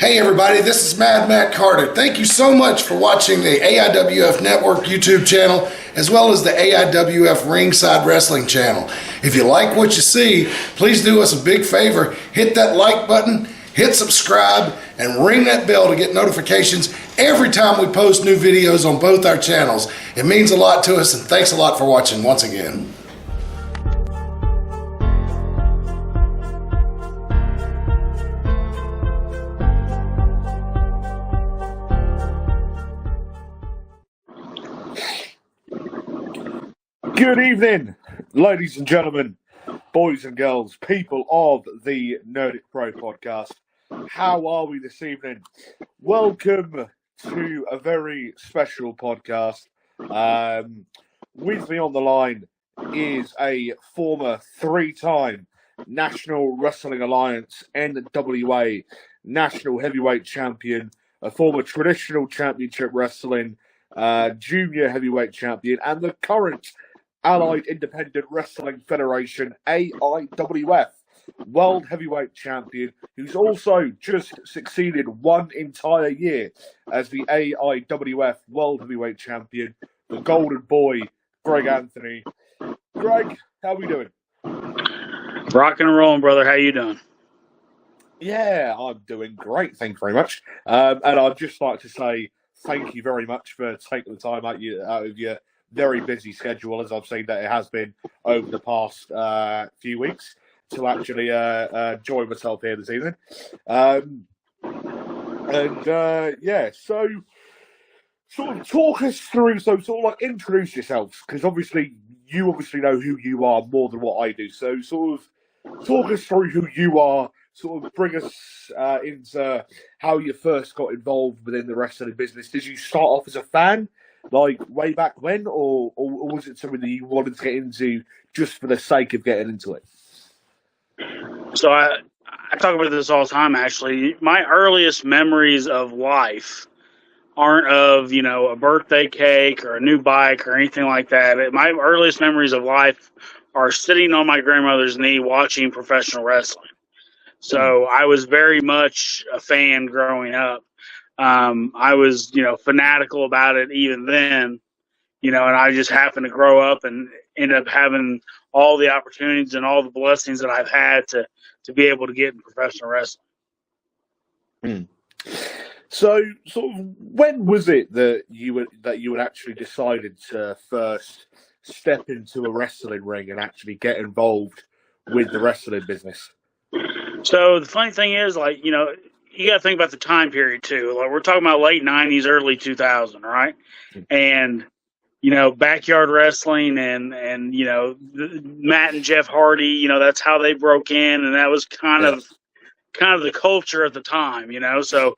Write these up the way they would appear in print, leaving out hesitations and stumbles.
Hey everybody, this is Mad Matt Carter. Thank you so much for watching the AIWF Network YouTube channel as well as the AIWF Ringside Wrestling channel. If you like what you see, please do us a big favor. Hit that like button, hit subscribe, and ring that bell to get notifications every time we post new videos on both our channels. It means a lot to us, and thanks a lot for watching once again. Good evening, ladies and gentlemen, boys and girls, people of the Nerdic Pro podcast. How are we this evening? Welcome to a very special podcast. With me on the line is a former three-time National Wrestling Alliance NWA National Heavyweight Champion, a former Traditional Championship Wrestling Junior Heavyweight Champion, and the current Allied Independent Wrestling Federation, AIWF, World Heavyweight Champion, who's also just succeeded one entire year as the AIWF World Heavyweight Champion, the Golden Boy, Greg Anthony. Greg, how are we doing? Rocking and rolling, brother. How you doing? Yeah, I'm doing great. Thank you very much. And I'd just like to say thank you very much for taking the time out of your very busy schedule, as I've seen that it has been over the past few weeks, to actually join myself here this evening. So sort of talk us through, introduce yourselves, because you obviously know who you are more than what I do. So sort of talk us through who you are, sort of bring us into how you first got involved within the wrestling business. Did you start off as a fan, like way back when, or was it something that you wanted to get into just for the sake of getting into it? So I talk about this all the time, actually. My earliest memories of life aren't of, a birthday cake or a new bike or anything like that. My earliest memories of life are sitting on my grandmother's knee watching professional wrestling. So I was very much a fan growing up. I was, fanatical about it even then, and I just happened to grow up and end up having all the opportunities and all the blessings that I've had to be able to get in professional wrestling. So, sort of, when was it that you had actually decided to first step into a wrestling ring and actually get involved with the wrestling business? So the funny thing is, you got to think about the time period too. Like, we're talking about late 90s, early 2000, right? And, backyard wrestling and Matt and Jeff Hardy, that's how they broke in. And that was kind of the culture at the time, So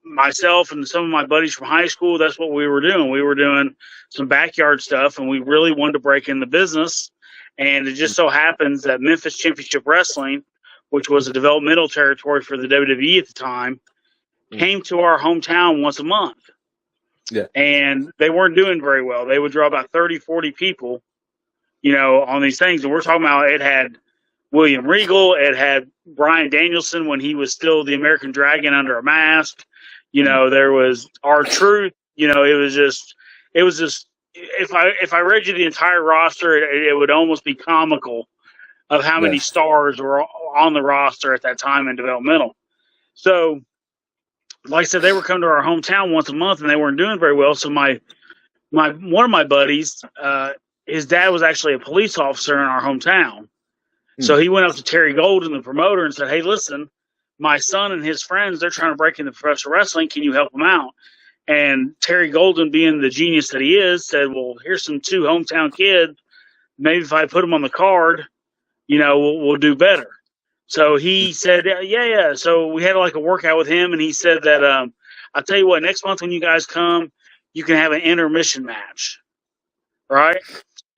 myself and some of my buddies from high school, that's what we were doing. We were doing some backyard stuff, and we really wanted to break in the business. And it just so happens that Memphis Championship Wrestling, which was a developmental territory for the WWE at the time, came to our hometown once a month. Yeah. And they weren't doing very well. They would draw about 30, 40 people, on these things. And we're talking about, it had William Regal, it had Bryan Danielson when he was still the American Dragon under a mask. There was R-Truth. It was just, if I read you the entire roster, it would almost be comical of how many stars were on the roster at that time in developmental. So, like I said, they were coming to our hometown once a month, and they weren't doing very well. So one of my buddies, his dad was actually a police officer in our hometown. So he went up to Terry Golden, the promoter, and said, "Hey, listen, my son and his friends, they're trying to break into professional wrestling. Can you help them out?" And Terry Golden, being the genius that he is, said, "Well, here's some two hometown kids. Maybe if I put them on the card, we'll do better." So he said, yeah. So we had like a workout with him, and he said that, "I'll tell you what, next month when you guys come, you can have an intermission match." Right?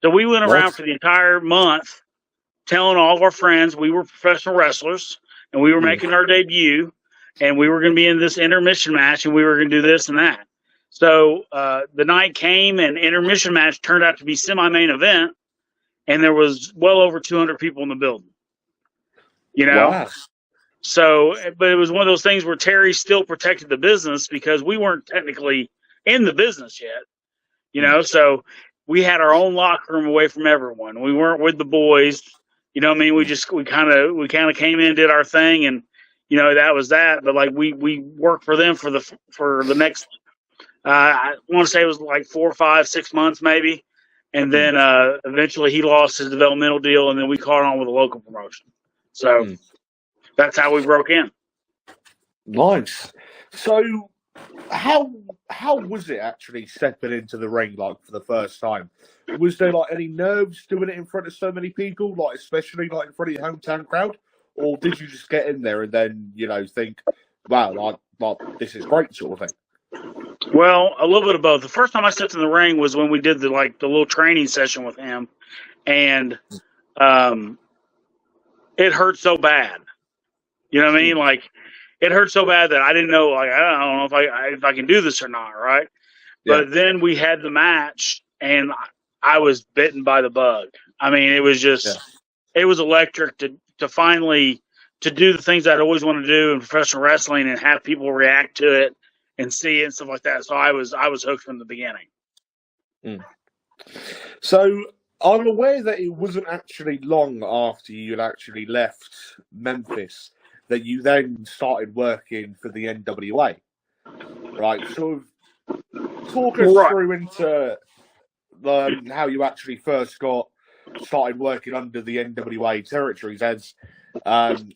So we went around for the entire month telling all of our friends we were professional wrestlers and we were making our debut and we were going to be in this intermission match and we were going to do this and that. So the night came, and intermission match turned out to be semi-main event, and there was well over 200 people in the building. Wow. So, but it was one of those things where Terry still protected the business because we weren't technically in the business yet, you know. So we had our own locker room away from everyone. We weren't with the boys, you know what I mean? We kind of came in, did our thing, and you know, that was that. But like we worked for them for the next I want to say it was like 4, 5, 6 months maybe. And then eventually he lost his developmental deal, and then we caught on with a local promotion. So that's how we broke in. Nice. So how was it actually stepping into the ring like for the first time? Was there like any nerves doing it in front of so many people, like especially like in front of your hometown crowd? Or did you just get in there and then, you know, think, wow, like this is great sort of thing? Well, a little bit of both. The first time I stepped in the ring was when we did the little training session with him, and it hurt so bad. You know what I mean? Like, it hurt so bad that I didn't know. Like, I don't know if I can do this or not, right? Yeah. But then we had the match, and I was bitten by the bug. I mean, it was just it was electric to finally to do the things I'd always want to do in professional wrestling and have people react to it and see it and stuff like that. So I was hooked from the beginning. So I'm aware that it wasn't actually long after you had actually left Memphis that you then started working for the NWA, right? Sort of talk us through into how you actually first started working under the NWA territories as the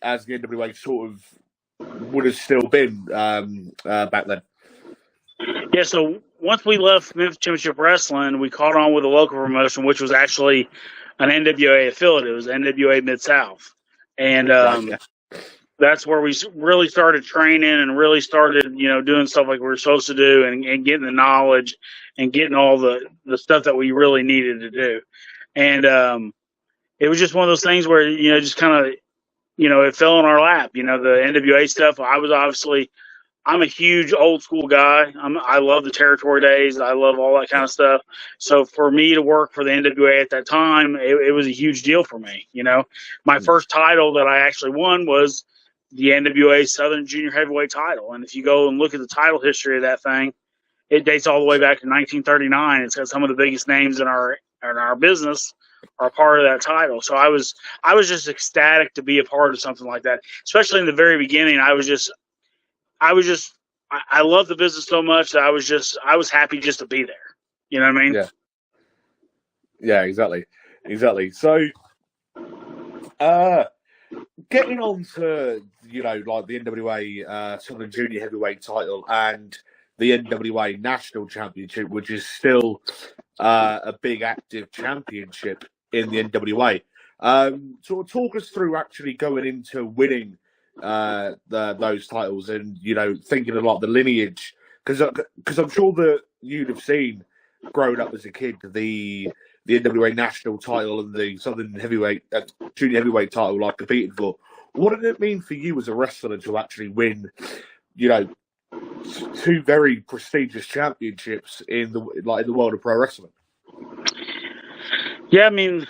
NWA sort of would have still been back then. Yeah, so once we left Memphis Championship Wrestling, we caught on with a local promotion, which was actually an NWA affiliate. It was NWA Mid-South. And that's where we really started training and really started, you know, doing stuff like we were supposed to do and getting the knowledge and getting all the stuff that we really needed to do. And it was just one of those things where, you know, just kind of, you know, it fell in our lap. You know, the NWA stuff, I'm a huge old school guy. I love the territory days. I love all that kind of stuff. So for me to work for the NWA at that time, it was a huge deal for me. You know, my first title that I actually won was the NWA Southern Junior Heavyweight title. And if you go and look at the title history of that thing, it dates all the way back to 1939. It's got some of the biggest names in our business are part of that title. So I was just ecstatic to be a part of something like that. Especially in the very beginning, I love the business so much that I was happy just to be there. You know what I mean? Yeah, exactly. So, getting on to, you know, like the NWA Southern Junior Heavyweight title and the NWA National Championship, which is still a big active championship in the NWA. Sort of talk us through actually going into winning those titles and, you know, thinking of like the lineage, because I'm sure that you'd have seen growing up as a kid the NWA national title and the Southern Heavyweight Junior Heavyweight title like competed for. What did it mean for you as a wrestler to actually win, you know, two very prestigious championships in the world of pro wrestling? Yeah, I mean,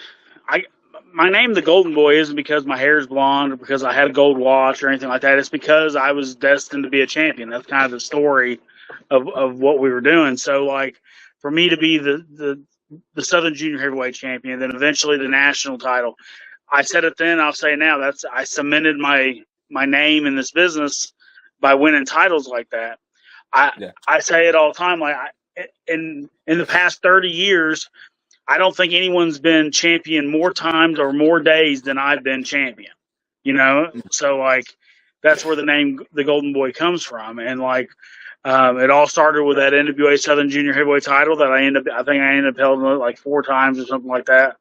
my name, the Golden Boy, isn't because my hair is blonde or because I had a gold watch or anything like that. It's because I was destined to be a champion. That's kind of the story of what we were doing. So, like, for me to be the Southern Junior Heavyweight champion, then eventually the national title, I said it then, I'll say it now. I cemented my name in this business by winning titles like that. I say it all the time. Like, in the past 30 years, I don't think anyone's been champion more times or more days than I've been champion, you know? So, like, that's where the name, the Golden Boy, comes from. And, like, it all started with that NWA Southern Junior Heavyweight title that I think I ended up holding like 4 times or something like that.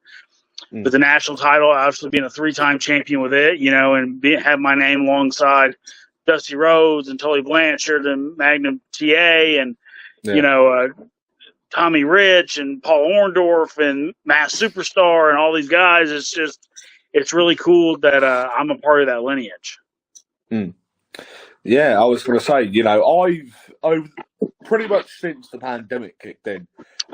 But the national title, obviously being a 3-time champion with it, you know, and have my name alongside Dusty Rhodes and Tully Blanchard and Magnum TA and, you know, Tommy Rich and Paul Orndorff and Mass Superstar and all these guys. It's really cool that I'm a part of that lineage. Yeah, I was going to say, you know, I've pretty much since the pandemic kicked in,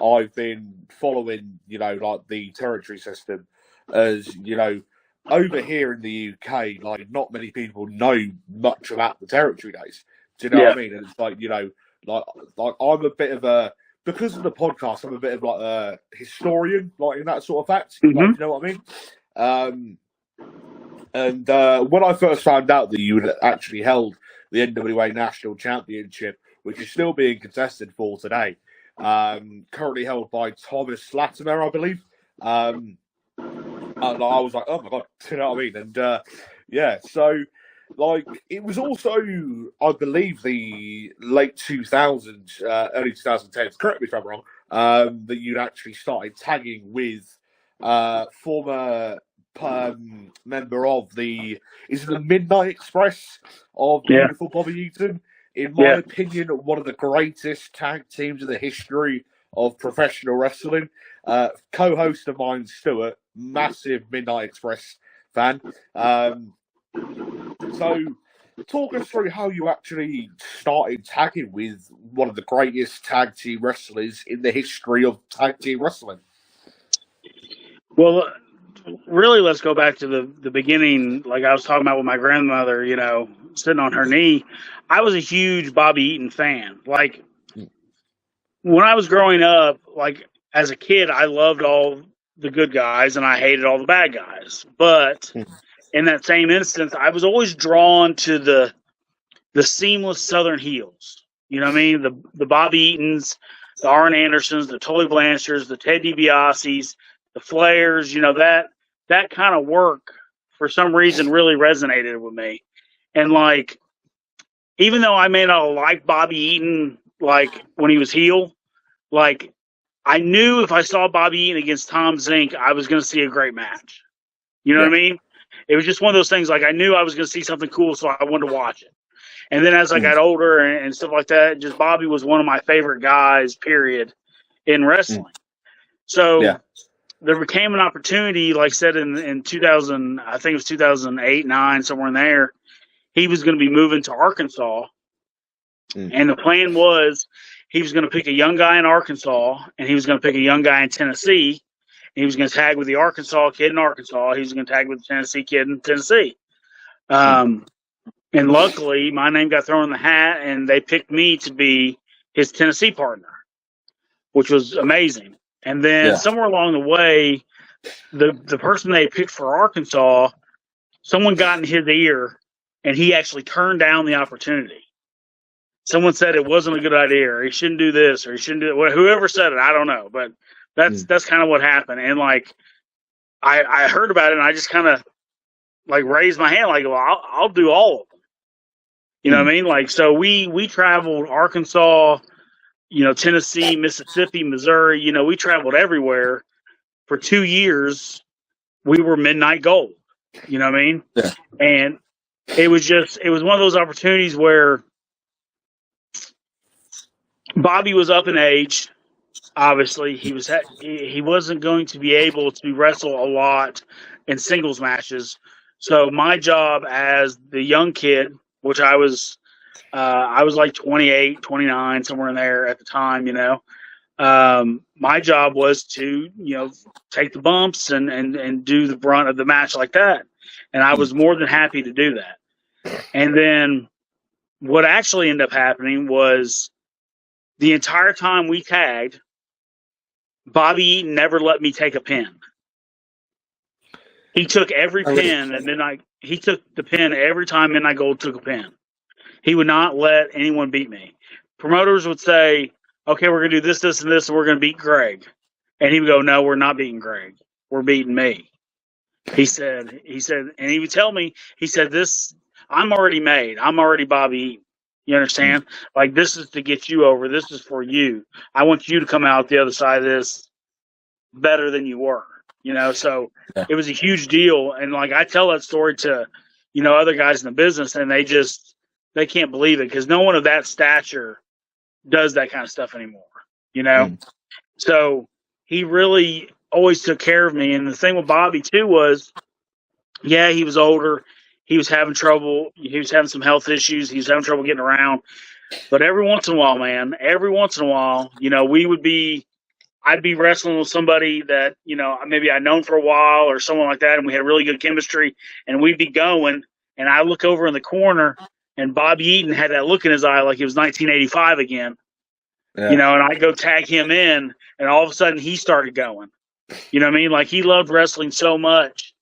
I've been following, you know, like the territory system as, you know, over here in the UK, like not many people know much about the territory days. Do you know what I mean? And it's like, like I'm a bit of a, because of the podcast, I'm a bit of like a historian, like in that sort of fact. Like, you know what I mean? And when I first found out that you had actually held the NWA National Championship, which is still being contested for today, currently held by Thomas Latimer, I believe. And I was like, oh my God, you know what I mean? And yeah, so like it was also, I believe, the late 2000s, early 2010s, correct me if I'm wrong, that you'd actually started tagging with former member of is it the Midnight Express of the beautiful Bobby Eaton? In my opinion, one of the greatest tag teams in the history of professional wrestling. Co-host of mine, Stuart, massive Midnight Express fan. So talk us through how you actually started tagging with one of the greatest tag team wrestlers in the history of tag team wrestling. Well, really, let's go back to the beginning. Like I was talking about with my grandmother, sitting on her knee. I was a huge Bobby Eaton fan. Like when I was growing up, like as a kid, I loved all the good guys and I hated all the bad guys. But in that same instance, I was always drawn to the seamless Southern heels. You know what I mean? The Bobby Eatons, the Arn Andersons, the Tully Blanchards, the Ted DiBiase's, the Flairs, that kind of work for some reason really resonated with me. And like, even though I may not like Bobby Eaton, like when he was heel, like I knew if I saw Bobby Eaton against Tom Zink, I was going to see a great match. You know what I mean? It was just one of those things. Like I knew I was going to see something cool, so I wanted to watch it. And then as I got older and stuff like that, just Bobby was one of my favorite guys, period, in wrestling. So there became an opportunity, like I said, in 2000, I think it was 2008, 9, somewhere in there. He was going to be moving to Arkansas. And the plan was he was going to pick a young guy in Arkansas and he was going to pick a young guy in Tennessee. And he was going to tag with the Arkansas kid in Arkansas. He was going to tag with the Tennessee kid in Tennessee. And luckily, my name got thrown in the hat, and they picked me to be his Tennessee partner, which was amazing. And then somewhere along the way, the person they picked for Arkansas, someone got in his ear, and he actually turned down the opportunity. Someone said it wasn't a good idea, or he shouldn't do this, or he shouldn't do it. Whoever said it, I don't know, but that's kind of what happened. And like, I heard about it, and I just kind of like raised my hand, like, well, I'll do all of them. You know what I mean? Like, so we traveled Arkansas, Tennessee, Mississippi, Missouri. We traveled everywhere for 2 years. We were Midnight Gold. You know what I mean? Yeah. And it was one of those opportunities where Bobby was up in age. Obviously, he wasn't going to be able to wrestle a lot in singles matches. So my job as the young kid, which I was like 28, 29, somewhere in there at the time, my job was to, take the bumps and do the brunt of the match like that. And I was more than happy to do that. And then what actually ended up happening was the entire time we tagged, Bobby Eaton never let me take a pin. He took every pin at Midnight. He took the pin every time Midnight Gold took a pin. He would not let anyone beat me. Promoters would say, okay, we're going to do this, this, and this, and we're going to beat Greg. And he would go, no, we're not beating Greg. We're beating me. He said, and he would tell me, he said, this, I'm already made. I'm already Bobby Eaton. You understand? Like, this is to get you over. This is for you. I want you to come out the other side of this better than you were. So it was a huge deal. And like, I tell that story to, other guys in the business, and they can't believe it because no one of that stature does that kind of stuff anymore, So he really always took care of me. And the thing with Bobby too was, he was older. He was having trouble. He was having some health issues. He was having trouble getting around. But every once in a while, man, we would be I'd be wrestling with somebody that, maybe I'd known for a while or someone like that, and we had really good chemistry, and we'd be going, and I look over in the corner, and Bobby Eaton had that look in his eye like it was 1985 again, and I go tag him in, and all of a sudden he started going. You know what I mean? Like, he loved wrestling so much,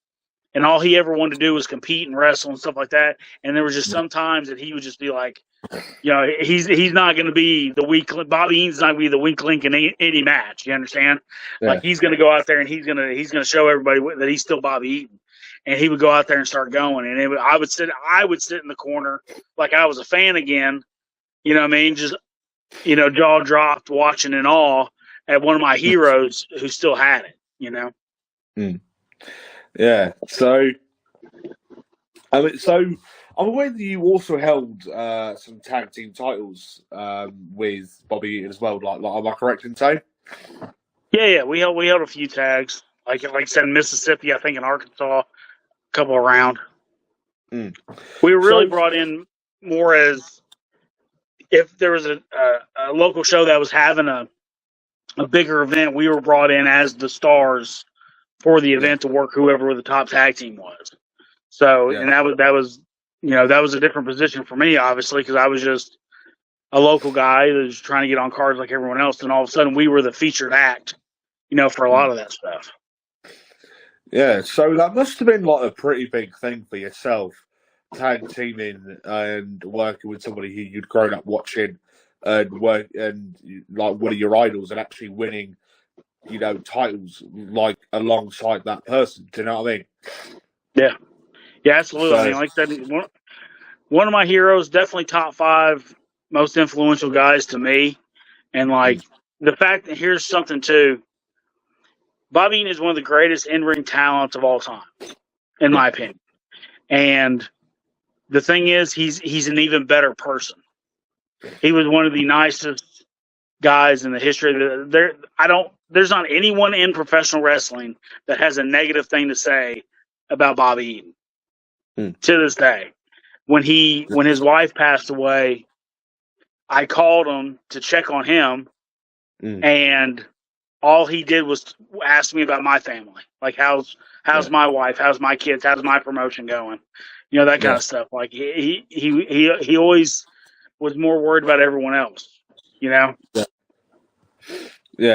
and all he ever wanted to do was compete and wrestle and stuff like that. And there was just some times that he would just be like, he's not going to be the weak link. Bobby Eaton's not going to be the weak link in any match. You understand? Yeah. Like, he's going to go out there and he's going to show everybody that he's still Bobby Eaton. And he would go out there and start going. And I would sit in the corner like I was a fan again. You know what I mean? Just, jaw dropped, watching in awe at one of my heroes who still had it. Yeah. So, I'm aware that you also held some tag team titles with Bobby Eaton as well. Like, am I correct in saying? Yeah. We held a few tags. Like I said, in Mississippi, I think in Arkansas, a couple around. We were really brought in more as if there was a local show that was having a bigger event. We were brought in as the stars for the event to work whoever the top tag team was. So, and that was a different position for me, obviously, because I was just a local guy that was trying to get on cards like everyone else. And all of a sudden we were the featured act, for a lot of that stuff. Yeah. So that must have been like a pretty big thing for yourself, tag teaming and working with somebody who you'd grown up watching and like one of your idols and actually winning, titles like alongside that person. Do you know what I mean? Yeah. Yeah, absolutely. I mean, like that, one of my heroes, definitely top 5 most influential guys to me. And like the fact that here's something too, Bobby Eaton is one of the greatest in-ring talents of all time, in my opinion. And the thing is, he's an even better person. He was one of the nicest guys in the history. There's not anyone in professional wrestling that has a negative thing to say about Bobby Eaton to this day. When his wife passed away, I called him to check on him, and all he did was ask me about my family, like how's my wife, how's my kids, how's my promotion going, that kind of stuff. Like he always was more worried about everyone else, Yeah,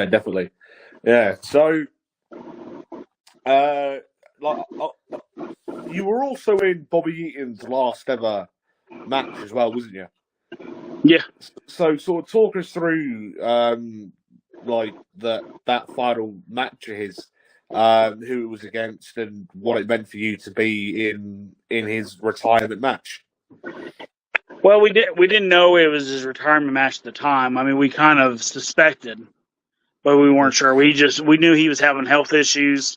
definitely. Yeah. So, you were also in Bobby Eaton's last ever match as well, wasn't you? Yeah. So, sort of talk us through like that final match of his, who it was against, and what it meant for you to be in his retirement match. Well, we didn't know it was his retirement match at the time. I mean, we kind of suspected, but we weren't sure. We knew he was having health issues,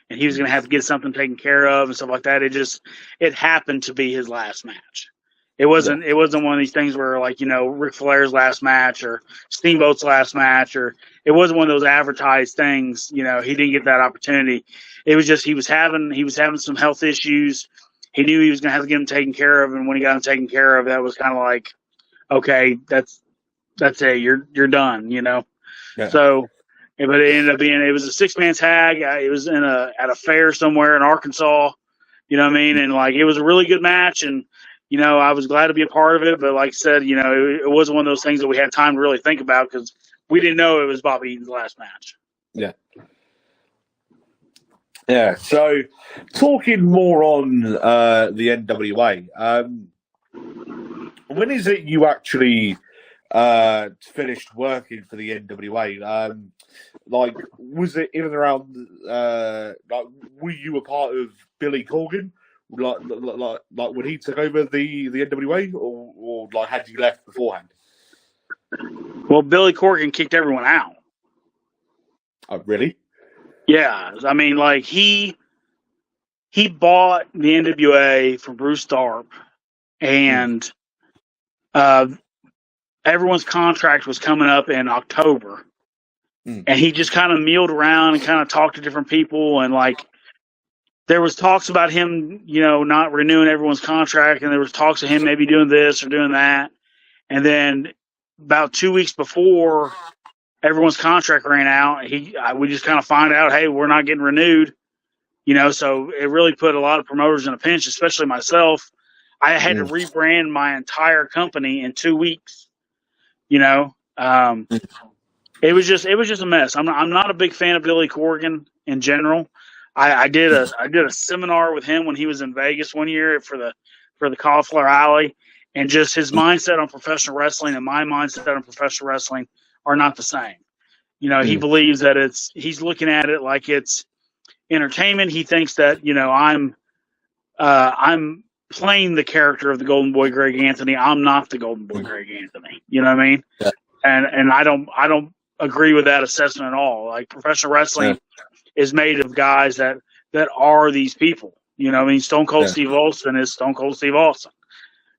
and he was going to have to get something taken care of and stuff like that. It happened to be his last match. It wasn't one of these things where, like, Ric Flair's last match or Steamboat's last match, or it wasn't one of those advertised things. He didn't get that opportunity. It was just he was having some health issues. He knew he was going to have to get them taken care of, and when he got them taken care of, that was kind of like, okay, that's it. You're done. Yeah. So, but it ended up being, it was a 6-man tag. It was at a fair somewhere in Arkansas. You know what I mean? And like, it was a really good match, and I was glad to be a part of it. But like I said, it wasn't one of those things that we had time to really think about because we didn't know it was Bobby Eaton's last match. Yeah. Yeah. So, talking more on the NWA, when is it you actually finished working for the NWA? Like, was it in and around? Like, were you a part of Billy Corgan? Like when he took over the NWA, or like had you left beforehand? Well, Billy Corgan kicked everyone out. Oh, really? Yeah, I mean, like he bought the NWA from Bruce Tharp, and everyone's contract was coming up in October, and he just kind of mealed around and kind of talked to different people, and like there was talks about him, not renewing everyone's contract, and there was talks of him maybe doing this or doing that, and then about 2 weeks before everyone's contract ran out. We just kind of find out, hey, we're not getting renewed. So it really put a lot of promoters in a pinch, especially myself. I had to rebrand my entire company in 2 weeks. It was just a mess. I'm not a big fan of Billy Corgan in general. I did a seminar with him when he was in Vegas one year for the Cauliflower Alley, and just his mindset on professional wrestling and my mindset on professional wrestling are not the same. He believes that he's looking at it like it's entertainment. He thinks that I'm playing the character of the Golden Boy Greg Anthony. I'm not the Golden Boy Greg Anthony. You know what I mean? Yeah. And I don't agree with that assessment at all. Like, professional wrestling is made of guys that are these people. Stone Cold Steve Austin is Stone Cold Steve Austin.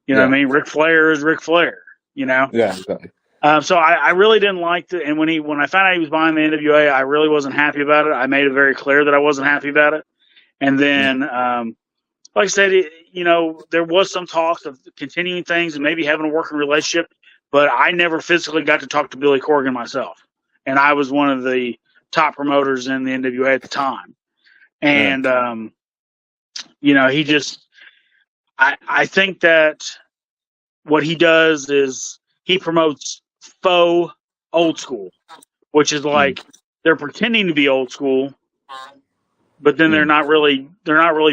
What I mean? Ric Flair is Ric Flair. Yeah, exactly. So I really didn't like it. And when I found out he was buying the NWA, I really wasn't happy about it. I made it very clear that I wasn't happy about it. And then, like I said, there was some talk of continuing things and maybe having a working relationship, but I never physically got to talk to Billy Corgan myself. And I was one of the top promoters in the NWA at the time. And, he just, I think that what he does is he promotes faux old school, which is like they're pretending to be old school, but then they're not really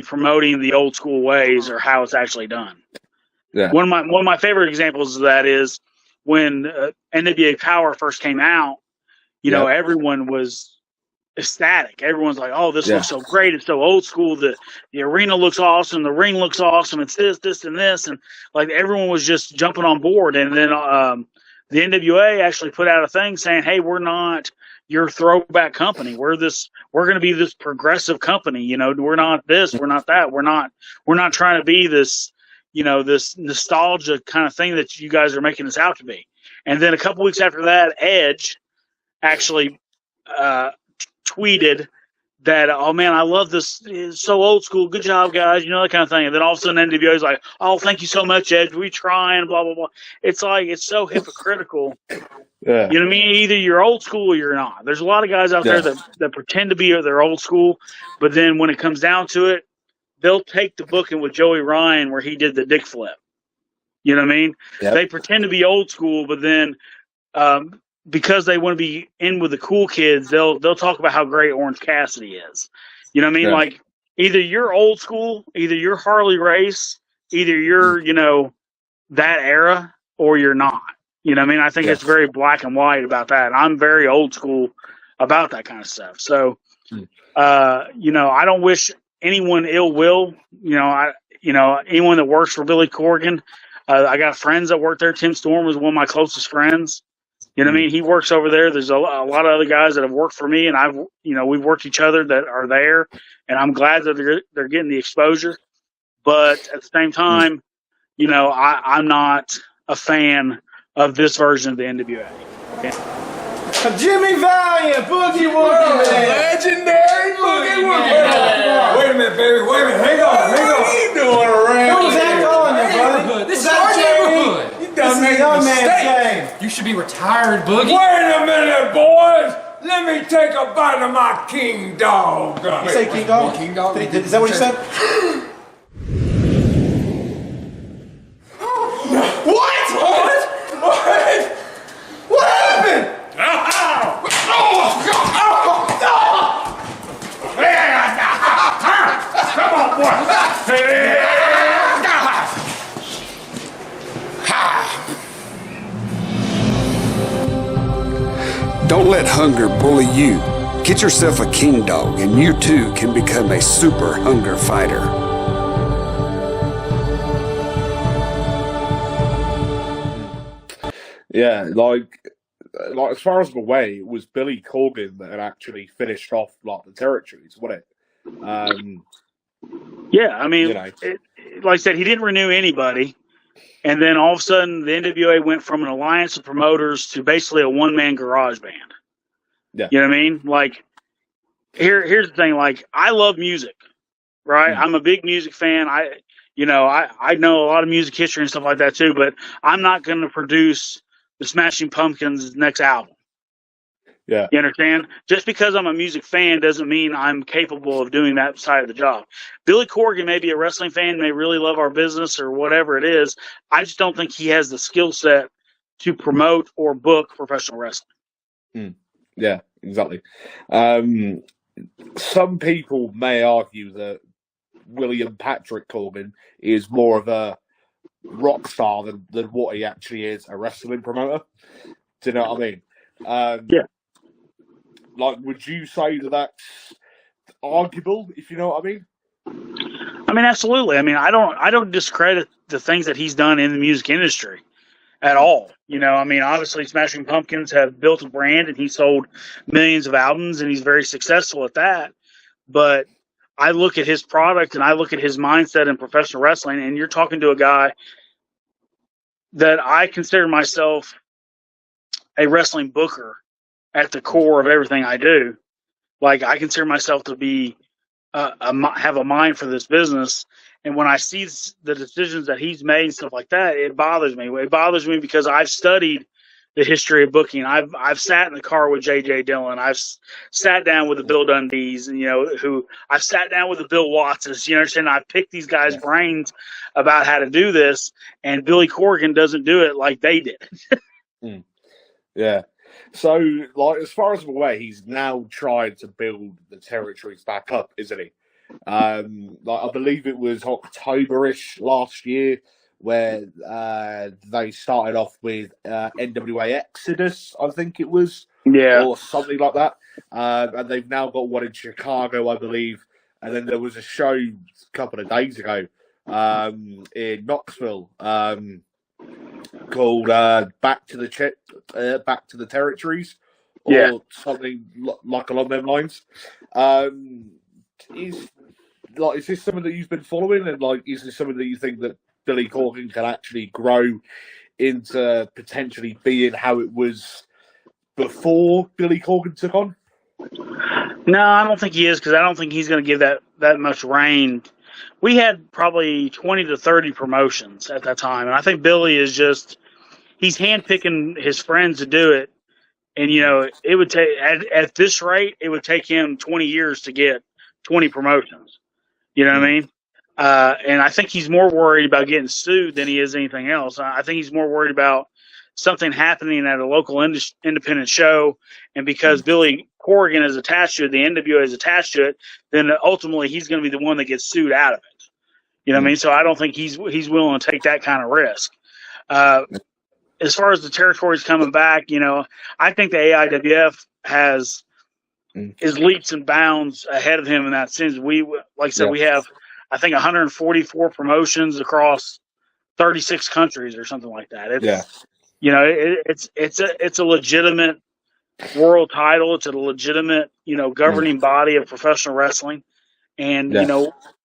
promoting the old school ways or how it's actually done. Yeah. One of my favorite examples of that is when NWA Power first came out. Everyone was ecstatic. Everyone's like, "Oh, this looks so great! It's so old school. The arena looks awesome. The ring looks awesome. It's this, and this." And like, everyone was just jumping on board. And then the NWA actually put out a thing saying, "Hey, we're not your throwback company. We're going to be this progressive company. We're not this. We're not that. We're not trying to be this, this nostalgia kind of thing that you guys are making us out to be." And then a couple weeks after that, Edge actually tweeted that, "Oh man, I love this. It's so old school. Good job, guys." That kind of thing. And then all of a sudden, NWA is like, "Oh, thank you so much, Edge. We trying, blah blah blah." It's like, it's so hypocritical. Yeah. You know what I mean? Either you're old school or you're not. There's a lot of guys out there that pretend to be their old school, but then when it comes down to it, they'll take the booking with Joey Ryan where he did the dick flip. You know what I mean? Yep. They pretend to be old school, but then because they want to be in with the cool kids, they'll talk about how great Orange Cassidy is. You know what I mean? Yeah. Like, either you're old school, either you're Harley Race, either you're, that era, or you're not. You know what I mean? I think it's very black and white about that. I'm very old school about that kind of stuff. So, I don't wish anyone ill will. Anyone that works for Billy Corgan. I got friends that work there. Tim Storm was one of my closest friends. You know what I mean? He works over there. There's a lot of other guys that have worked for me, and we've worked each other that are there, and I'm glad that they're getting the exposure. But at the same time, I'm not a fan of this version of the NWA. Okay? Jimmy Valiant, Boogie Woogie, man. Legendary Boogie Woogie. Wait a minute, baby. Wait a minute. Hang on. What are you doing around What was that calling you, buddy? This is our neighborhood. You This done is a made a young man's mistake. game. You should be retired, Boogie. Wait a minute, boys. Let me take a bite of my king dog. You say King Dog? King Dog? Is that what you said? What happened? Come on, boy. Don't let hunger bully you. Get yourself a king dog, and you too can become a super hunger fighter. Yeah, like as far as I'm aware, it was Billy Corgan that had actually finished off like the territories, wasn't it? Yeah, I mean, like I said, he didn't renew anybody. And then all of a sudden, the NWA went from an alliance of promoters to basically a one-man garage band. Yeah. You know what I mean? Like, here's the thing. Like, I love music, right? I'm a big music fan. I know a lot of music history and stuff like that too, but I'm not going to produce the Smashing Pumpkins' next album. Yeah. You understand? Just because I'm a music fan doesn't mean I'm capable of doing that side of the job. Billy Corgan may be a wrestling fan, may really love our business or whatever it is. I just don't think he has the skill set to promote or book professional wrestling. Yeah, exactly. Some people may argue that William Patrick Corgan is more of a rock star than what he actually is, a wrestling promoter. Do you know what I mean? Yeah. Like, would you say that that's arguable, if you know what I mean? I mean, absolutely. I mean, I don't discredit the things that he's done in the music industry at all. You know, I mean, obviously Smashing Pumpkins have built a brand and he sold millions of albums and he's very successful at that. But I look at his product and I look at his mindset in professional wrestling, and you're talking to a guy that I consider myself a wrestling booker at the core of everything I do. Like, I consider myself to be have a mind for this business, and when I see the decisions that he's made and stuff like that, it bothers me. It bothers me because I've studied the history of booking. I've sat in the car with J.J. Dillon. I've sat down with the Bill Dundees, and I've sat down with the Bill Wattses. You understand? I've picked these guys' brains about how to do this, and Billy Corgan doesn't do it like they did. Yeah. So, like, as far as I'm aware, he's now tried to build the territories back up, isn't he? Like, I believe it was October-ish last year where they started off with NWA Exodus, I think it was, or something like that. And they've now got one in Chicago, I believe. And then there was a show a couple of days ago in Knoxville called Back to the Territories, or something like along them lines. Is this something that you've been following, and like, is this something that you think that Billy Corgan can actually grow into potentially being how it was before Billy Corgan took on? No, I don't think he is, because I don't think he's going to give that much reign. We had probably 20 to 30 promotions at that time, and I think Billy is he's handpicking his friends to do it. And, it would take, at this rate, it would take him 20 years to get 20 promotions. You know what I mean? And I think he's more worried about getting sued than he is anything else. I think he's more worried about something happening at a local independent show. And because Billy Corgan is attached to it, the NWA is attached to it, then ultimately he's going to be the one that gets sued out of it. You know what I mean? So I don't think he's willing to take that kind of risk. As far as the territories coming back, I think the AIWF is leaps and bounds ahead of him in that sense. We, like I said, we have, I think, 144 promotions across 36 countries or something like that. It's a legitimate world title. It's a legitimate, governing body of professional wrestling. And,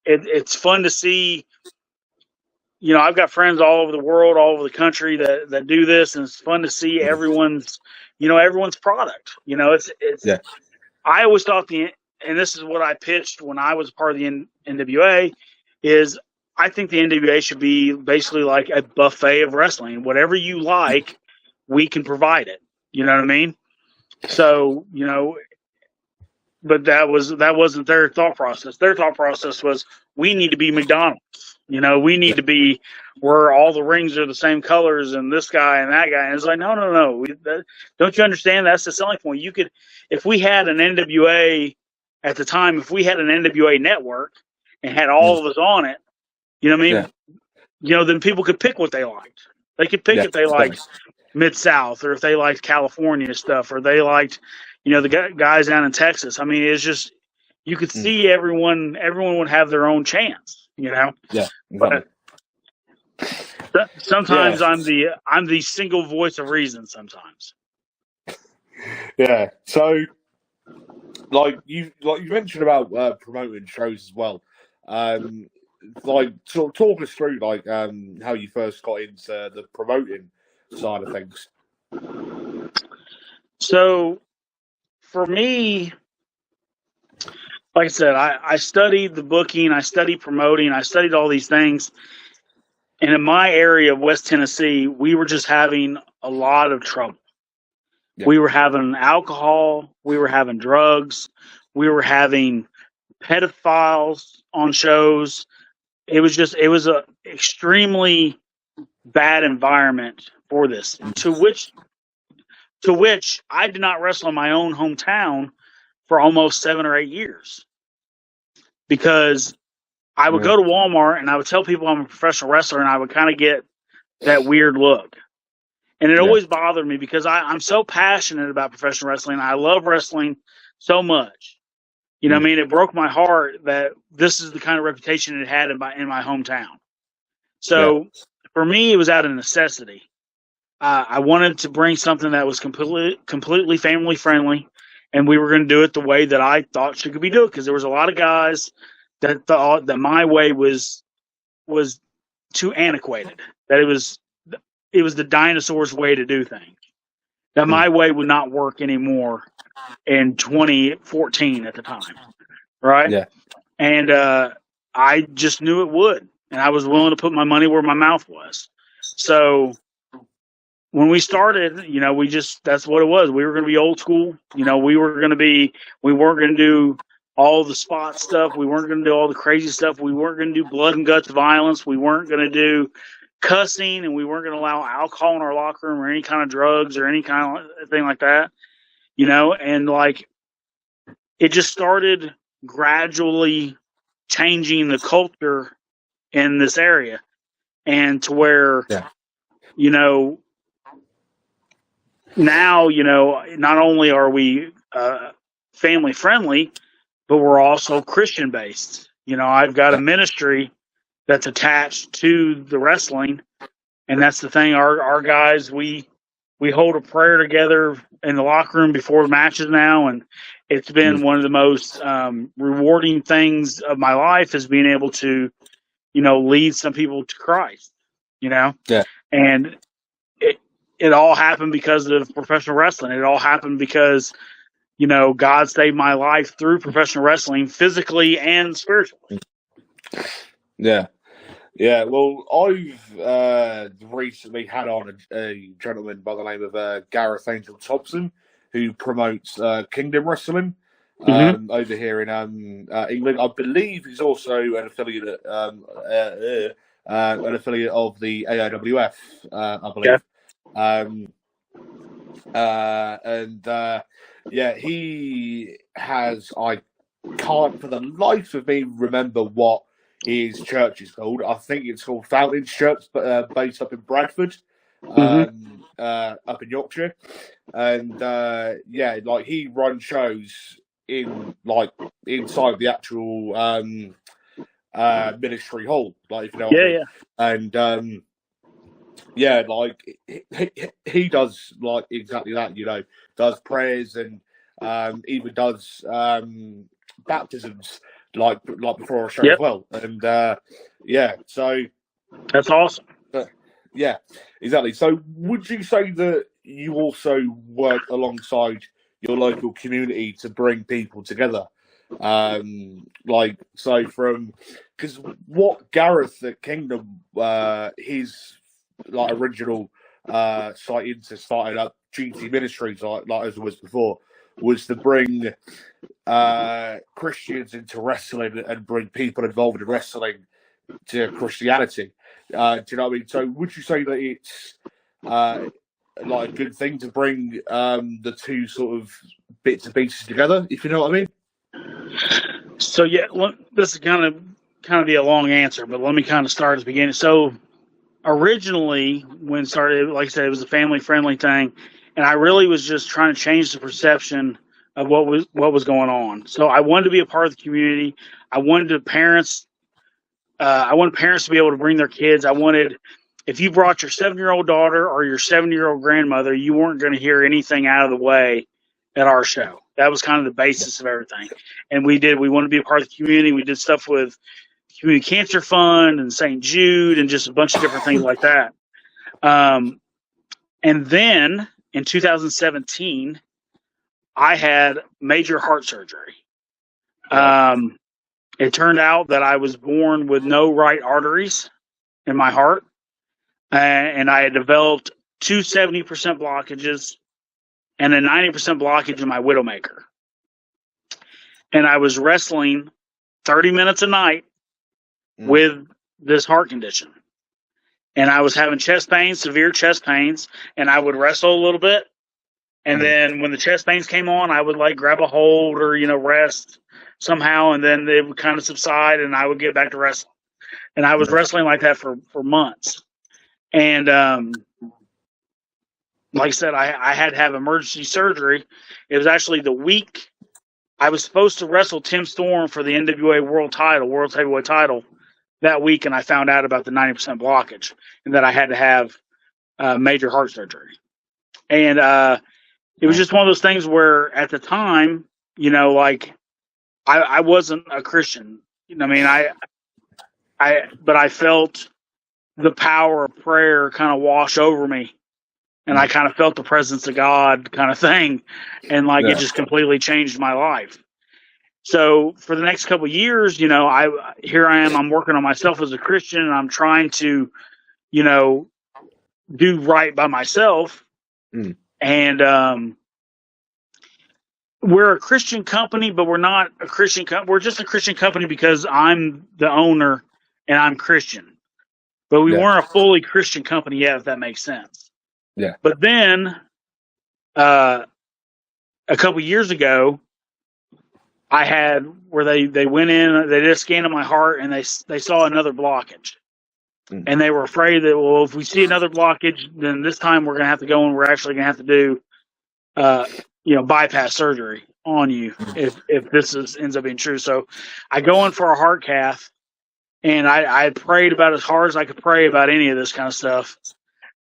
it's fun to see. I've got friends all over the world, all over the country that do this, and it's fun to see everyone's product. I always thought and this is what I pitched when I was part of the NWA, is I think the NWA should be basically like a buffet of wrestling. Whatever you like, we can provide it. You know what I mean? So, but that wasn't their thought process. Their thought process was, we need to be McDonald's. We need to be where all the rings are the same colors and this guy and that guy. And it's like, no. Don't you understand? That's the selling point. If we had an NWA at the time, if we had an NWA network and had all of us on it, then people could pick what they liked. They could pick if they liked Mid-South, or if they liked California stuff, or they liked, the guys down in Texas. I mean, it's just, you could see everyone would have their own chance. Yeah. Exactly. But sometimes I'm the single voice of reason. Sometimes. Yeah. So, like you mentioned about promoting shows as well. Talk us through how you first got into the promoting side of things. So, for me, like I said, I studied the booking, I studied promoting, I studied all these things. And in my area of West Tennessee, we were just having a lot of trouble. Yeah. We were having alcohol. We were having drugs. We were having pedophiles on shows. It was a extremely bad environment for this. To which I did not wrestle in my own hometown for almost 7 or 8 years, because I would go to Walmart and I would tell people I'm a professional wrestler, and I would kind of get that weird look. And it always bothered me, because I'm so passionate about professional wrestling. I love wrestling so much. You know what I mean? It broke my heart that this is the kind of reputation it had in my hometown. So for me, it was out of necessity. I wanted to bring something that was completely family friendly, and we were going to do it the way that I thought she could be doing, because there was a lot of guys that thought that my way was too antiquated, that it was the dinosaurs' way to do things, that my way would not work anymore in 2014 at the time, right? Yeah. And I just knew it would, and I was willing to put my money where my mouth was. So when we started, that's what it was. We were going to be old school. We weren't going to do all the spot stuff. We weren't going to do all the crazy stuff. We weren't going to do blood and guts violence. We weren't going to do cussing, and we weren't going to allow alcohol in our locker room or any kind of drugs or any kind of thing like that. And like, it just started gradually changing the culture in this area, and to where, now, not only are we family friendly, but we're also Christian based. I've got a ministry that's attached to the wrestling, and that's the thing. Our guys, we hold a prayer together in the locker room before matches now, and it's been one of the most rewarding things of my life, is being able to, lead some people to Christ. And it all happened because of professional wrestling. It all happened because, God saved my life through professional wrestling, physically and spiritually. Yeah. Yeah. Well, I've recently had on a gentleman by the name of Gareth Angel Thompson, who promotes Kingdom Wrestling over here in England. I believe he's also an affiliate of the AIWF, I believe. He has, I can't for the life of me remember what his church is called. I think it's called Fountains Church, based up in Bradford, up in Yorkshire. And he runs shows inside the actual ministry hall, like, if you know what I mean. And he does like exactly that, does prayers, and even does baptisms like before a show as well. And so that's awesome. Yeah, exactly. So would you say that you also work alongside your local community to bring people together? Because what Gareth at Kingdom, his original site into starting up GT Ministries, like as it was before, was to bring Christians into wrestling and bring people involved in wrestling to Christianity. Do you know what I mean? So would you say that it's a good thing to bring the two sort of bits and pieces together, if you know what I mean? So this is kind of be a long answer, but let me kind of start at the beginning. So originally, when it started, like I said, it was a family friendly thing, and I really was just trying to change the perception of what was going on. So I wanted to be a part of the community. I wanted parents to be able to bring their kids. I wanted, if you brought your 7-year-old daughter or your 7-year-old grandmother, you weren't going to hear anything out of the way at our show. That was kind of the basis of everything. And we wanted to be a part of the community. We did stuff with Community Cancer Fund and St. Jude and just a bunch of different things like that. And then in 2017, I had major heart surgery. It turned out that I was born with no right arteries in my heart, and I had developed 2 70% blockages, and a 90% blockage in my widowmaker. And I was wrestling 30 minutes a night with this heart condition. And I was having chest pains, severe chest pains, and I would wrestle a little bit. And then when the chest pains came on, I would like grab a hold or, rest somehow, and then it would kind of subside and I would get back to wrestling. And I was wrestling like that for months. And like I said, I had to have emergency surgery. It was actually the week I was supposed to wrestle Tim Storm for the NWA World Heavyweight title that week, and I found out about the 90% blockage and that I had to have major heart surgery. And it was just one of those things where at the time, I wasn't a Christian. But I felt the power of prayer kind of wash over me. And I kind of felt the presence of God kind of thing. And it just completely changed my life. So for the next couple of years, here I am, I'm working on myself as a Christian, and I'm trying to, do right by myself. And we're a Christian company, but we're not a Christian company. We're just a Christian company because I'm the owner and I'm Christian. But we weren't a fully Christian company yet, if that makes sense. Yeah. But then a couple years ago, I had where they went in, they did a scan of my heart, and they saw another blockage. And they were afraid that, well, if we see another blockage, then this time we're going to have to go and we're actually going to have to do, bypass surgery on you if this ends up being true. So I go in for a heart cath, and I prayed about as hard as I could pray about any of this kind of stuff.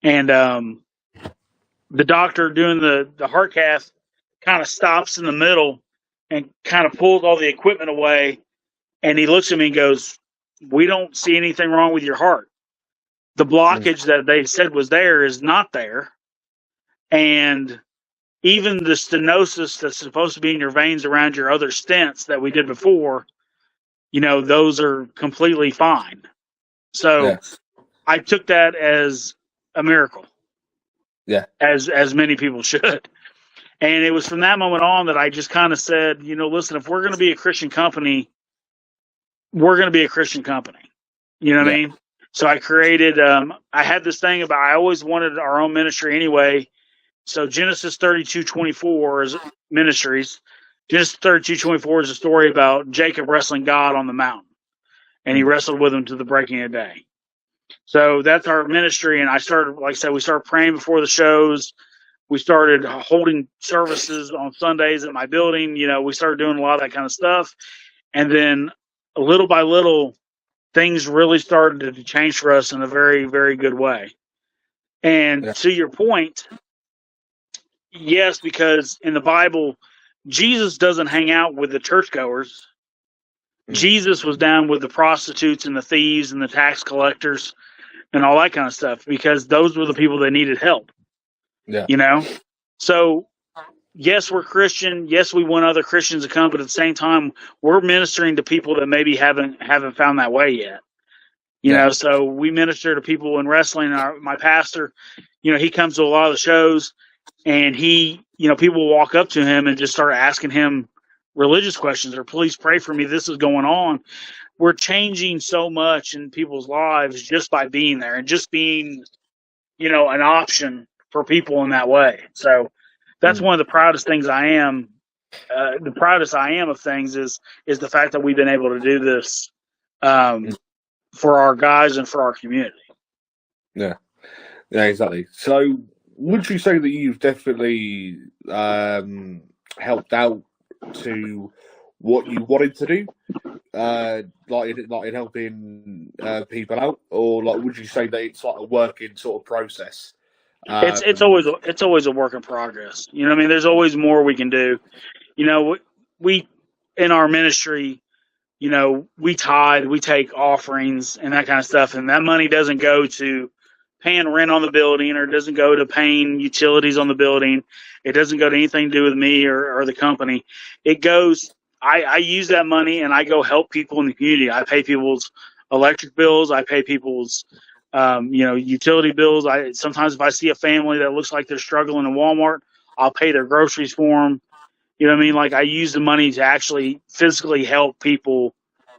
And the doctor doing the heart cath kind of stops in the middle and kind of pulls all the equipment away. And he looks at me and goes, "We don't see anything wrong with your heart. The blockage that they said was there is not there. And even the stenosis that's supposed to be in your veins around your other stents that we did before, those are completely fine." So I took that as a miracle. Yeah. As many people should. And it was from that moment on that I just kind of said, listen, if we're going to be a Christian company, we're going to be a Christian company. You know what I mean? So I created, I had this thing about, I always wanted our own ministry anyway. So Genesis 32:24 is ministries. Genesis 32:24 is a story about Jacob wrestling God on the mountain. And he wrestled with him to the breaking of day. So that's our ministry. And I started, like I said, we started praying before the shows. We started holding services on Sundays at my building. We started doing a lot of that kind of stuff. And then little by little, things really started to change for us in a very, very good way. And to your point, yes, because in the Bible, Jesus doesn't hang out with the churchgoers. Jesus was down with the prostitutes and the thieves and the tax collectors and all that kind of stuff, because those were the people that needed help. Yeah. So yes, we're Christian. Yes, we want other Christians to come, but at the same time, we're ministering to people that maybe haven't found that way yet. You know, so we minister to people in wrestling. My pastor, he comes to a lot of the shows, and he, people will walk up to him and just start asking him religious questions, or please pray for me, this is going on. We're changing so much in people's lives just by being there and just being, an option for people in that way. So that's one of the proudest things I am. The proudest I am of things is the fact that we've been able to do this for our guys and for our community. Yeah, exactly. So would you say that you've definitely helped out to what you wanted to do, like in helping people out, or would you say that it's like a working sort of process? It's always a work in progress. There's always more we can do. We in our ministry, we tithe, we take offerings and that kind of stuff, and that money doesn't go to paying rent on the building, or it doesn't go to paying utilities on the building. It doesn't go to anything to do with me or the company. It goes, I use that money and I go help people in the community. I pay people's electric bills. I pay people's, utility bills. Sometimes if I see a family that looks like they're struggling in Walmart, I'll pay their groceries for them. You know what I mean? Like, I use the money to actually physically help people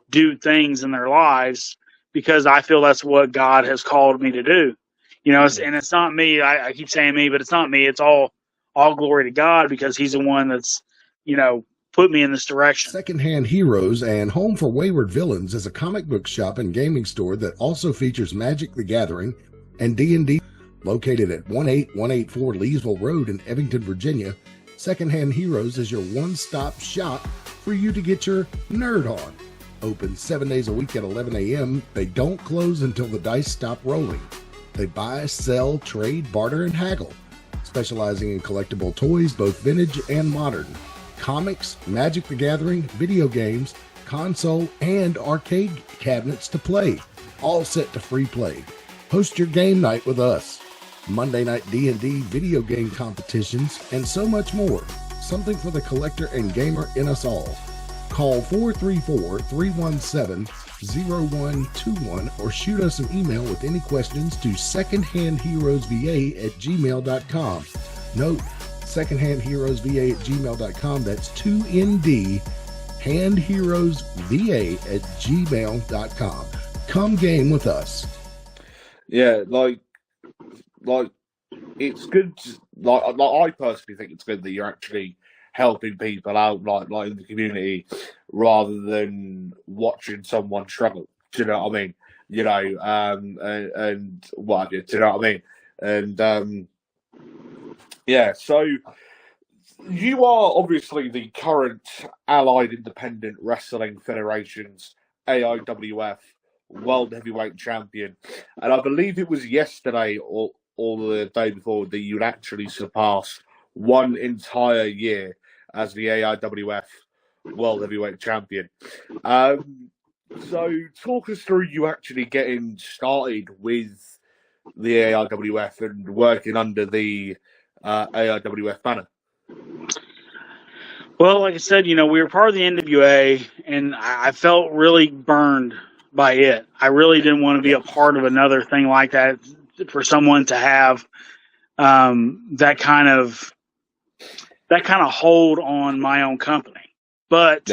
do things in their lives because I feel that's what God has called me to do. You know, and it's not me. I keep saying me, but it's not me. It's all glory to God because He's the one that's, put me in this direction. Secondhand Heroes and Home for Wayward Villains is a comic book shop and gaming store that also features Magic the Gathering and D&D. Located at 18184 Leesville Road in Evanston, Virginia, Secondhand Heroes is your one-stop shop for you to get your nerd on. Open 7 days a week at 11 a.m. They don't close until the dice stop rolling. They buy, sell, trade, barter, and haggle, specializing in collectible toys, both vintage and modern, comics, Magic the Gathering, video games, console, and arcade cabinets to play, all set to free play. Host your game night with us. Monday night D&D video game competitions, and so much more. Something for the collector and gamer in us all. Call 434-317-0121 or shoot us an email with any questions to secondhandheroesva@gmail.com. Note, secondhandheroesva@gmail.com. That's 2ND, handheroesva@gmail.com. Come game with us. Yeah, like it's good. Like I personally think it's good that you're actually helping people out, like in the community, rather than watching someone struggle. Do you know what I mean? And what have you? Do you know what I mean? And yeah. So you are obviously the current Allied Independent Wrestling Federation's AIWF World Heavyweight Champion, and I believe it was yesterday or the day before that you'd actually surpassed one entire year as the AIWF World Heavyweight Champion. So talk us through you actually getting started with the AIWF and working under the AIWF banner. Well, like I said, we were part of the NWA, and I felt really burned by it. I really didn't want to be a part of another thing like that, for someone to have that kind of hold on my own company. But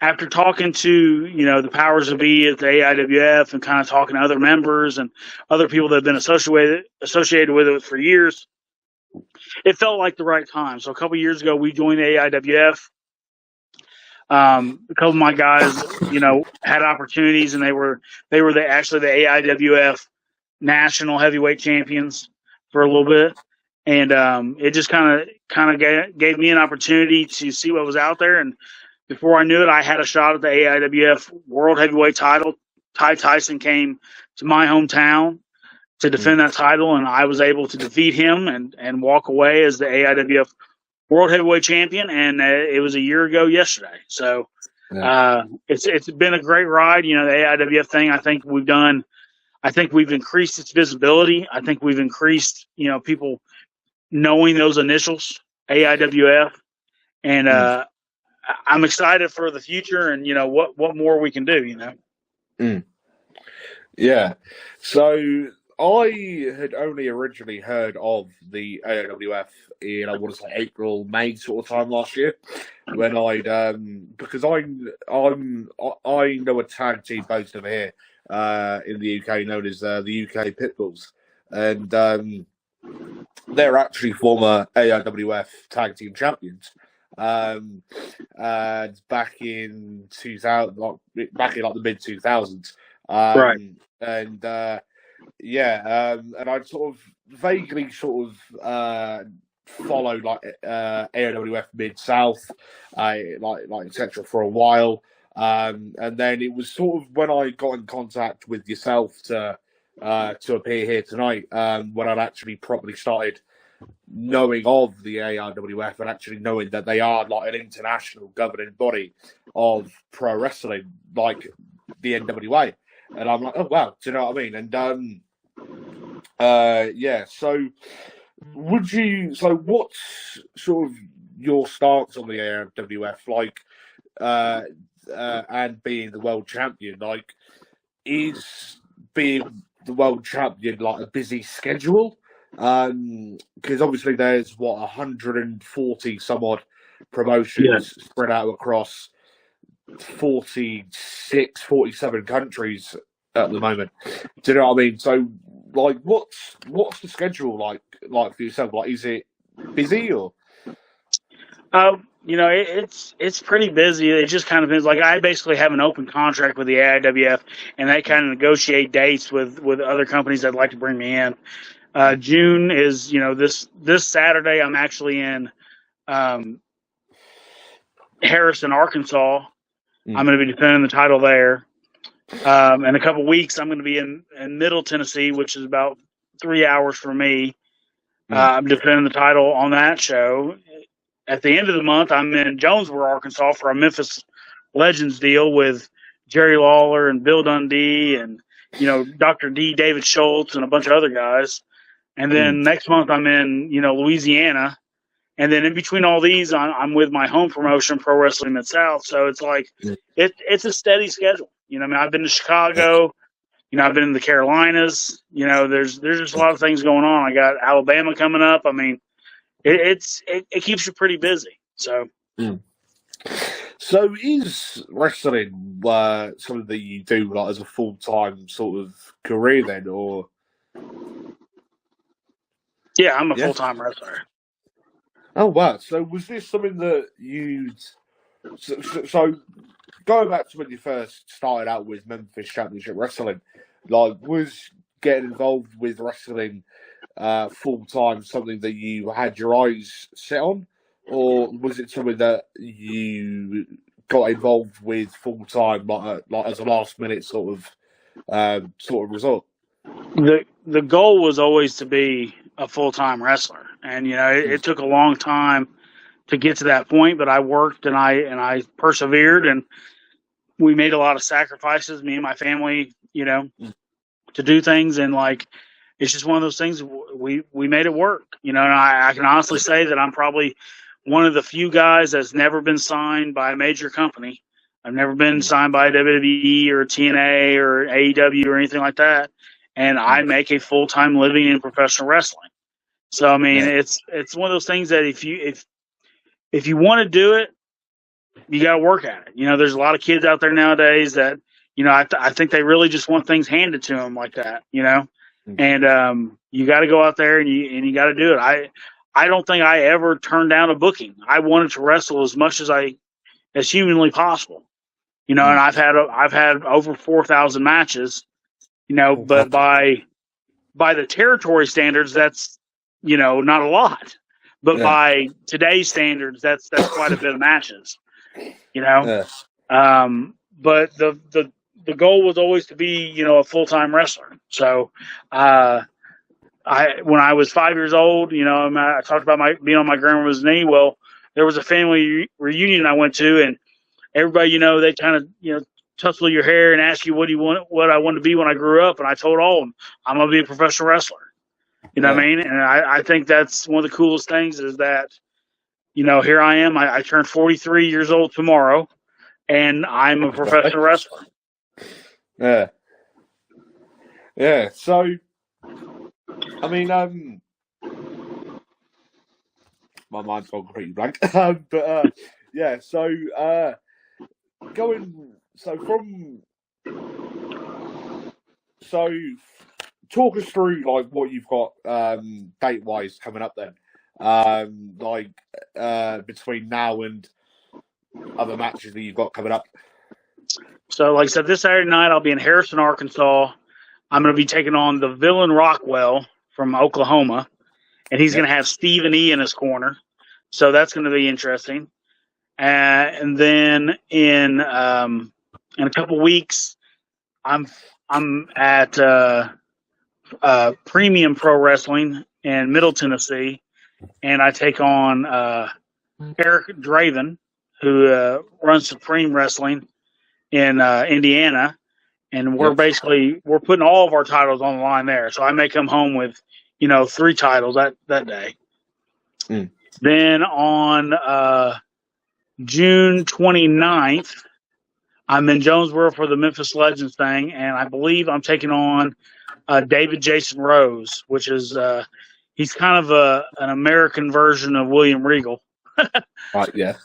after talking to the powers that be at the AIWF and kind of talking to other members and other people that have been associated with it for years, it felt like the right time. So a couple of years ago, we joined the AIWF. A couple of my guys, had opportunities, and they were actually the AIWF national heavyweight champions for a little bit, and it just kind of gave me an opportunity to see what was out there. And before I knew it, I had a shot at the AIWF World Heavyweight title. Ty Tyson came to my hometown to defend that title, and I was able to defeat him and walk away as the AIWF World Heavyweight Champion. And it was a year ago yesterday. So it's been a great ride. The AIWF thing, I think we've increased its visibility. I think we've increased, people knowing those initials, AIWF. And I'm excited for the future and, what more we can do, Yeah. So I had only originally heard of the AIWF in, I want to say, April, May sort of time last year, when I'd because I know a tag team based over here in the UK known as the UK Pitbulls, and they're actually former AIWF tag team champions. And back in 2000, back in the mid 2000s, right? And and I sort of vaguely followed AIWF Mid South, etc. for a while. And then it was sort of when I got in contact with yourself to appear here tonight, when I'd actually properly started knowing of the AIWF and actually knowing that they are an international governing body of pro wrestling, like the NWA. And I'm like, oh wow, do you know what I mean? And so what's sort of your stance on the AIWF like, and being the world champion? Is being the world champion a busy schedule Because obviously there's 140 some odd promotions spread out across 46, 47 countries at the moment. Do you know what I mean? So, like, what's the schedule like for yourself? Like, is it busy or? It's pretty busy. It just kind of is like I basically have an open contract with the AIWF, and they kind of negotiate dates with other companies that'd like to bring me in. June is this Saturday. I'm actually in Harrison, Arkansas. I'm going to be defending the title there. In a couple weeks, I'm going to be in Middle Tennessee, which is about 3 hours from me. I'm defending the title on that show. At the end of the month, I'm in Jonesboro, Arkansas for a Memphis Legends deal with Jerry Lawler and Bill Dundee and, Dr. D. David Schultz and a bunch of other guys. And then next month I'm in, Louisiana. And then in between all these, I'm with my home promotion, Pro Wrestling Mid-South. So it's like, it's a steady schedule. I've been to Chicago, I've been in the Carolinas, there's just a lot of things going on. I got Alabama coming up. I mean, it keeps you pretty busy. So, So is wrestling something that you do like as a full-time sort of career then, or? Yeah, I'm a full-time wrestler. Oh wow! So was this something that you'd? So going back to when you first started out with Memphis Championship Wrestling, like was getting involved with wrestling full time something that you had your eyes set on, or was it something that you got involved with full time, like as a last minute sort of result? The goal was always to be a full-time wrestler, and it took a long time to get to that point, but I worked and I persevered, and we made a lot of sacrifices, me and my family, to do things, and like it's just one of those things we made it work, and I can honestly say that I'm probably one of the few guys that's never been signed by a major company. I've never been signed by WWE or TNA or AEW or anything like that. And I make a full-time living in professional wrestling. So, I mean, it's one of those things that if you want to do it, you got to work at it. There's a lot of kids out there nowadays that, I think they really just want things handed to them like that, and you got to go out there and you got to do it. I don't think I ever turned down a booking. I wanted to wrestle as much as humanly possible, and I've had over 4,000 matches. But by the territory standards, that's, not a lot. But by today's standards, that's quite a bit of matches, But the goal was always to be, a full-time wrestler. So, when I was 5 years old, I talked about being on my grandmother's knee. Well, there was a family reunion I went to, and everybody, they kind of, tussle your hair and ask you what I wanted to be when I grew up, and I told all of them I'm gonna be a professional wrestler. You know what I mean? And I think that's one of the coolest things is that, here I am. I turned 43 years old tomorrow, and I'm a professional wrestler. Yeah. So, I mean, my mind's gone completely blank. But yeah. So, talk us through like what you've got date wise coming up then, between now and other matches that you've got coming up. So, like I said, this Saturday night I'll be in Harrison, Arkansas. I'm going to be taking on the villain Rockwell from Oklahoma, and he's going to have Stephen E in his corner. So that's going to be interesting. And then in a couple weeks, I'm at Premium Pro Wrestling in Middle Tennessee, and I take on Eric Draven, who runs Supreme Wrestling in Indiana, and we're putting all of our titles on the line there. So I may come home with 3 titles that day. Then on June 29th, I'm in Jonesboro for the Memphis Legends thing, and I believe I'm taking on David Jason Rose, which is he's kind of an American version of William Regal. Right, yeah.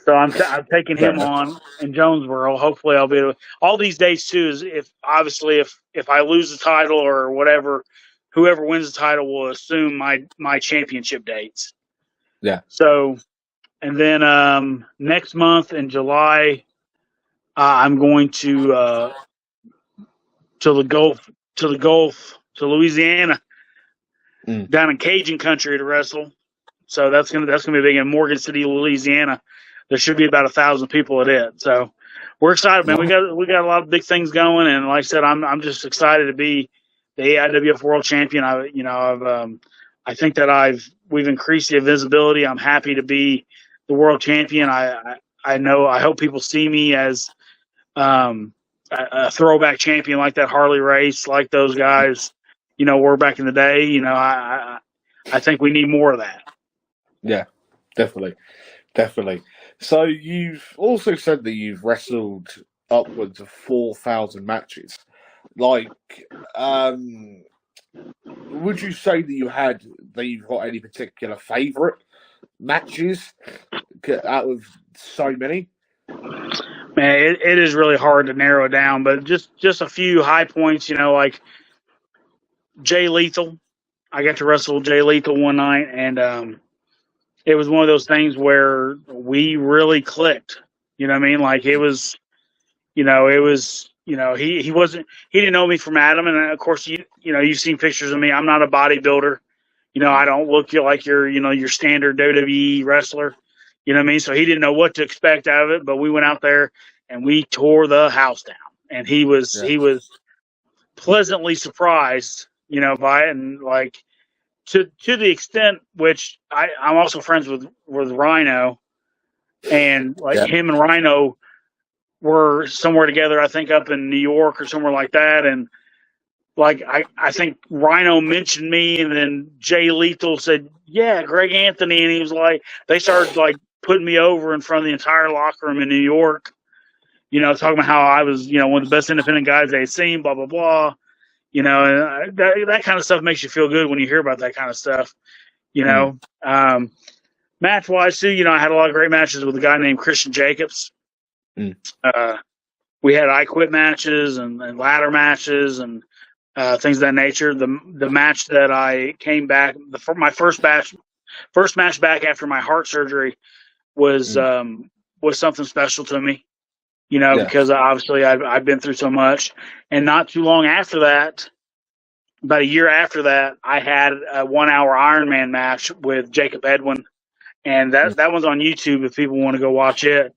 So I'm taking Fair him enough. on in Jonesboro. Hopefully, I'll be able to. All these dates too is if I lose the title or whatever, whoever wins the title will assume my championship dates. Yeah. So, and then next month in July, I'm going to the Gulf to Louisiana, down in Cajun country to wrestle. So that's gonna be big in Morgan City, Louisiana. There should be about 1,000 people at it. So we're excited, man. We got a lot of big things going, and like I said, I'm just excited to be the AIWF World Champion. I think that we've increased the visibility. I'm happy to be the World Champion. I hope people see me as a throwback champion like that Harley Race, like those guys, were back in the day. I think we need more of that. Yeah, definitely. So you've also said that you've wrestled upwards of 4,000 matches. Like, would you say that you've got any particular favourite matches out of so many? Man, it is really hard to narrow it down, but just a few high points, like Jay Lethal. I got to wrestle Jay Lethal one night, and it was one of those things where we really clicked. You know what I mean? Like he didn't know me from Adam, and of course you've seen pictures of me. I'm not a bodybuilder. I don't look like your standard WWE wrestler. You know what I mean? So he didn't know what to expect out of it, but we went out there and we tore the house down. And he was pleasantly surprised, by it, and like to the extent which I'm also friends with Rhino, and him and Rhino were somewhere together, I think up in New York or somewhere like that, and like I think Rhino mentioned me, and then Jay Lethal said, "Yeah, Greg Anthony," and he was like, they started like putting me over in front of the entire locker room in New York, talking about how I was, one of the best independent guys they had seen, blah blah blah, and that kind of stuff makes you feel good when you hear about that kind of stuff, Match wise too, I had a lot of great matches with a guy named Christian Jacobs. We had I Quit matches and ladder matches and things of that nature. The match that I came back, my first match back after my heart surgery was something special to me, because obviously I've been through so much. And not too long after that, about a year after that, I had a 1 hour Ironman match with Jacob Edwin, and that one's on YouTube if people want to go watch it.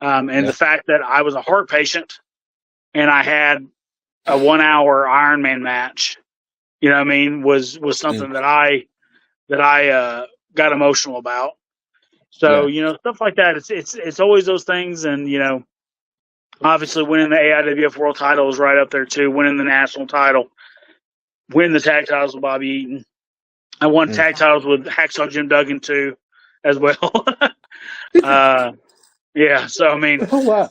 The fact that I was a heart patient and I had a 1 hour Ironman match, was something that I got emotional about. So, stuff like that. It's always those things. And, obviously winning the AIWF world title is right up there too. Winning the national title, winning the tag titles with Bobby Eaton. I won tag titles with Hacksaw Jim Duggan too, as well. Yeah. So, I mean, Oh, wow.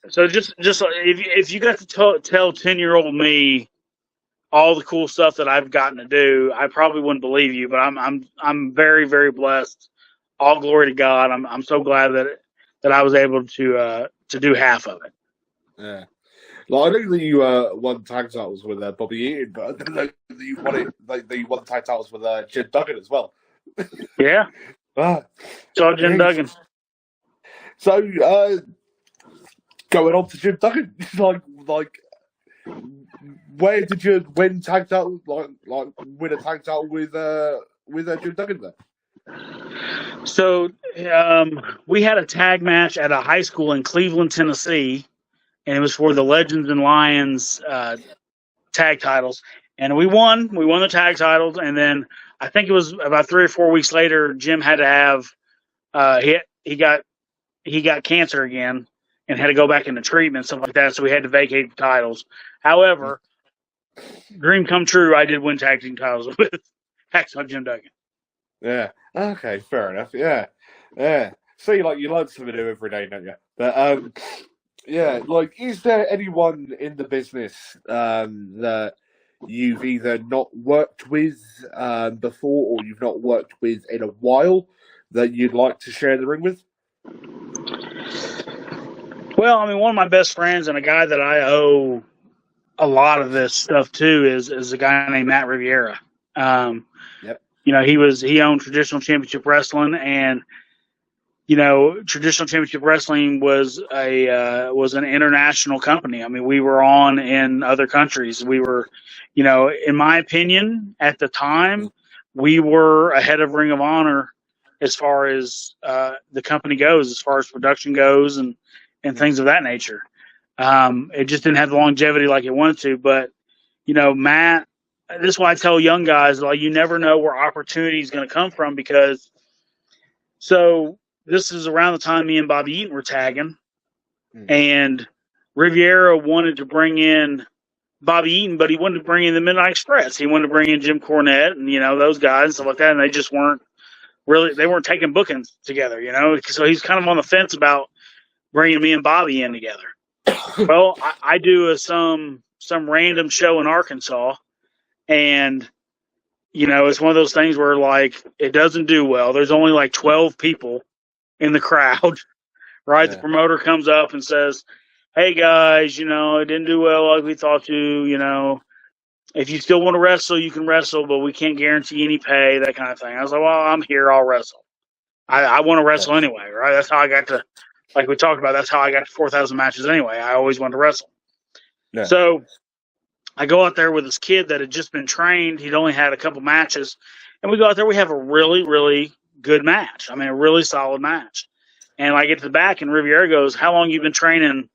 so just if you got to tell 10-year-old me all the cool stuff that I've gotten to do, I probably wouldn't believe you, but I'm very, very blessed. All glory to God. I'm so glad that I was able to do half of it. Yeah. Like, I know that you won tag titles with Bobby Eaton, but I didn't know that you won it. Like, that you won tag titles with Jim Duggan as well. Yeah. So Jim Duggan. So going on to Jim Duggan, like where did you win tag title? Like win a tag title with Jim Duggan there? So we had a tag match at a high school in Cleveland, Tennessee, and it was for the Legends and Lions tag titles. And we won the tag titles. And then I think it was about 3 or 4 weeks later, Jim had to have he got cancer again and had to go back into treatment, stuff like that. So we had to vacate the titles. However, dream come true. I did win tag team titles with Hacksaw Jim Duggan. Yeah. Okay. Fair enough. Yeah. Yeah. See, like, you learn something new every day, don't you? But yeah, like, is there anyone in the business that you've either not worked with before or you've not worked with in a while that you'd like to share the ring with? Well, I mean, one of my best friends and a guy that I owe a lot of this stuff to is a guy named Matt Riviera. Yep. He owned Traditional Championship Wrestling, and Traditional Championship Wrestling was an international company. I mean, we were on in other countries. We were, in my opinion, at the time, we were ahead of Ring of Honor as far as the company goes, as far as production goes, and things of that nature. It just didn't have the longevity like it wanted to. But, Matt, this is why I tell young guys, like, you never know where opportunity is going to come from, because this is around the time me and Bobby Eaton were tagging, and Riviera wanted to bring in Bobby Eaton, but he wanted to bring in the Midnight Express. He wanted to bring in Jim Cornette and, those guys and stuff like that, and they just weren't taking bookings together, So he's kind of on the fence about bringing me and Bobby in together. Well, I do some random show in Arkansas, and it's one of those things where, like, it doesn't do well. There's only like 12 people in the crowd, right? Yeah. The promoter comes up and says, "Hey guys, it didn't do well like we thought to. If you still want to wrestle, you can wrestle, but we can't guarantee any pay," that kind of thing. I was like, "Well, I'm here. I'll wrestle. I want to wrestle anyway, right? That's how I got to, like we talked about, that's how I got to 4,000 matches anyway. I always wanted to wrestle." Yeah. So I go out there with this kid that had just been trained. He'd only had a couple matches. And we go out there. We have a really, really good match. I mean, a really solid match. And I get to the back, and Riviera goes, "How long you been training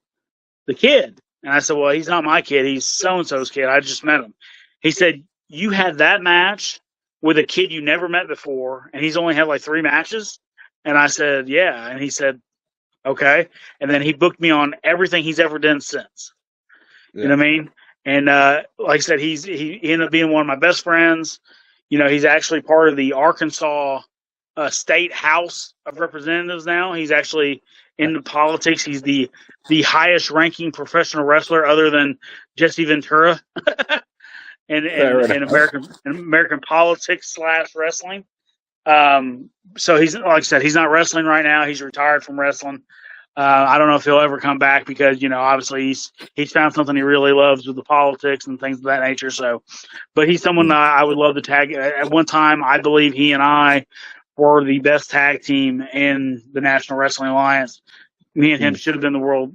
the kid?" And I said, "Well, he's not my kid. He's so-and-so's kid. I just met him." He said, "You had that match with a kid you never met before, and he's only had like 3 matches?" And I said, "Yeah." And he said, "Okay." And then he booked me on everything he's ever done since. Yeah. You know what I mean? And like I said, he ended up being one of my best friends. He's actually part of the Arkansas State House of Representatives now. He's actually into politics. He's the highest ranking professional wrestler other than Jesse Ventura in American politics / wrestling. So he's, like I said, he's not wrestling right now. He's retired from wrestling. I don't know if he'll ever come back because, obviously he's found something he really loves with the politics and things of that nature. So, but he's someone I would love to tag. At one time, I believe he and I were the best tag team in the National Wrestling Alliance. Me and him should have been the world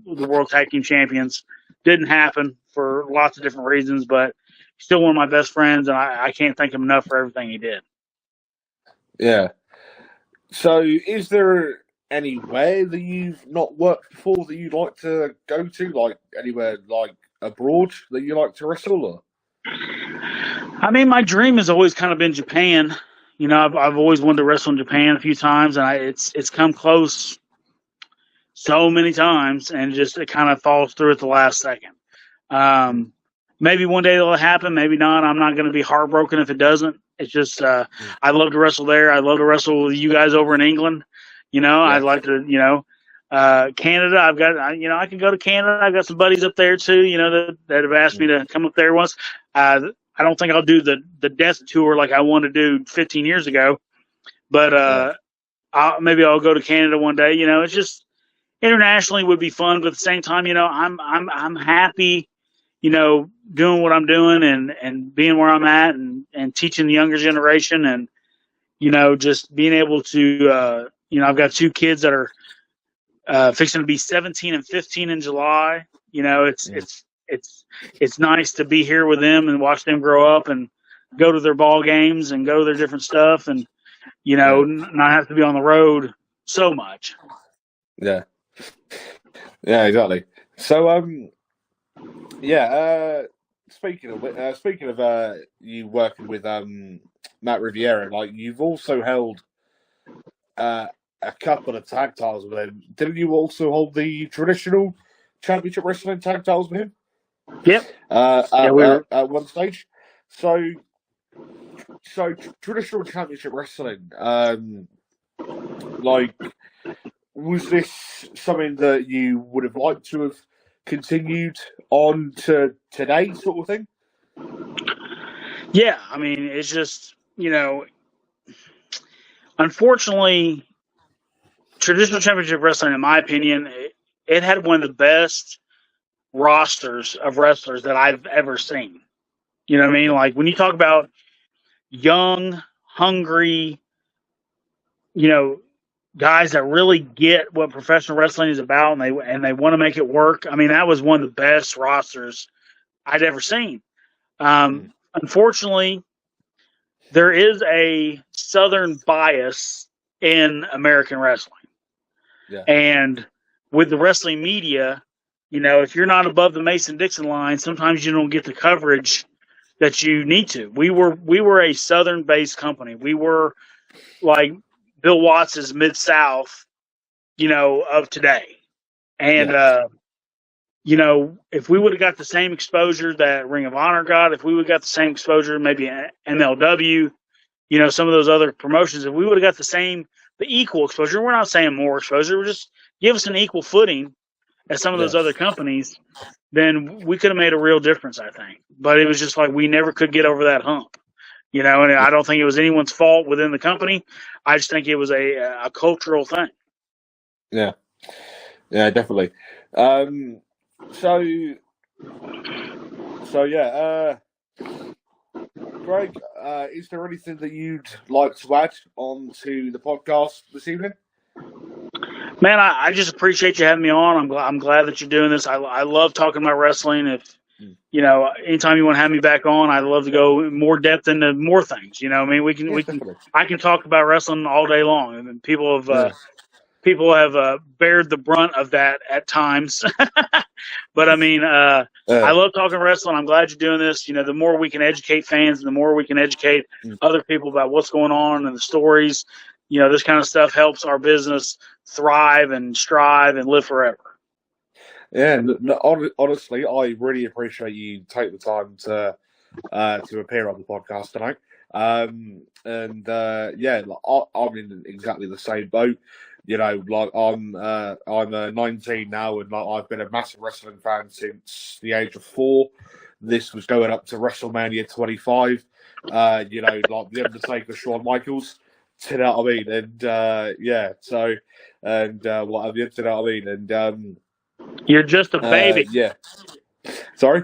tag team champions. Didn't happen for lots of different reasons, but he's still one of my best friends, and I can't thank him enough for everything he did. Yeah. So is there anywhere that you've not worked before that you'd like to go to, like anywhere like abroad that you like to wrestle? Or? I mean, my dream has always kind of been Japan. I've always wanted to wrestle in Japan a few times, and it's come close so many times, and just it kind of falls through at the last second. Maybe one day it'll happen, maybe not. I'm not going to be heartbroken if it doesn't. It's just I love to wrestle there. I love to wrestle with you guys over in England. I'd like to, Canada. I've got, I can go to Canada. I've got some buddies up there too, that have asked me to come up there once. I don't think I'll do the death tour like I wanted to do 15 years ago, but maybe I'll go to Canada one day. It's just internationally would be fun, but at the same time, I'm happy, doing what I'm doing and being where I'm at and teaching the younger generation and, just being able to, I've got 2 kids that are fixing to be 17 and 15 in July. It's nice to be here with them and watch them grow up and go to their ball games and go to their different stuff and, not have to be on the road so much. Yeah. Yeah, exactly. So, speaking of you working with Matt Riviera, like you've also held a couple of tag titles with him. Didn't you also hold the traditional championship wrestling tag titles with him? Yep. At one stage. So traditional championship wrestling, was this something that you would have liked to have continued on to today, sort of thing? Yeah, I mean, it's just, unfortunately, traditional championship wrestling, in my opinion, it had one of the best rosters of wrestlers that I've ever seen. You know what I mean? Like when you talk about young, hungry, you know, guys that really get what professional wrestling is about, and they want to make it work. I mean, that was one of the best rosters I'd ever seen. Unfortunately, there is a Southern bias in American wrestling. Yeah. And with the wrestling media, if you're not above the Mason-Dixon line, sometimes you don't get the coverage that you need to. We were a Southern-based company. We were like Bill Watts' Mid-South, of today. And, if we would have got the same exposure that Ring of Honor got, if we would have got the same exposure, maybe MLW, some of those other promotions, if we would have got the equal exposure, we're not saying more exposure, we're just give us an equal footing as some of those other companies, then we could have made a real difference, I think. But it was just like we never could get over that hump, and I don't think it was anyone's fault within the company. I just think it was a cultural thing. Yeah, definitely. So yeah, Greg, is there anything that you'd like to add onto the podcast this evening? Man, I just appreciate you having me on. I'm glad that you're doing this. I love talking about wrestling. If anytime you want to have me back on, I'd love to go more depth into more things. I mean, I can talk about wrestling all day long, and people have bared the brunt of that at times. But I mean, I love talking wrestling. I'm glad you're doing this. The more we can educate fans and the more we can educate other people about what's going on and the stories, this kind of stuff helps our business thrive and strive and live forever. Yeah, honestly, I really appreciate you take the time to appear on the podcast tonight. I'm in exactly the same boat. Like I'm 19 now, and like I've been a massive wrestling fan since the age of 4. This was going up to WrestleMania 25. Like The Undertaker, Shawn Michaels. Do you know what I mean? And whatever. Do you know what I mean? And you're just a baby. Yeah. Sorry.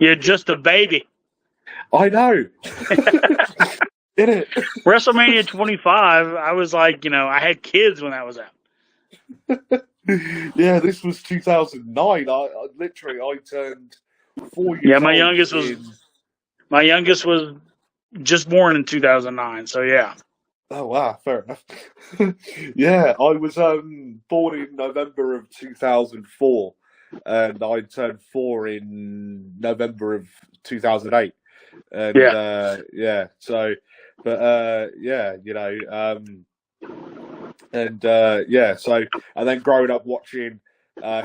You're just a baby. I know. In it. WrestleMania 25, I was like, I had kids when that was out. Yeah, this was 2009. I turned 4 years Yeah, my youngest was just born in 2009. So yeah. Oh wow, fair enough. Yeah, I was born in November of 2004, and I turned 4 in November of 2008. And so. But and then growing up watching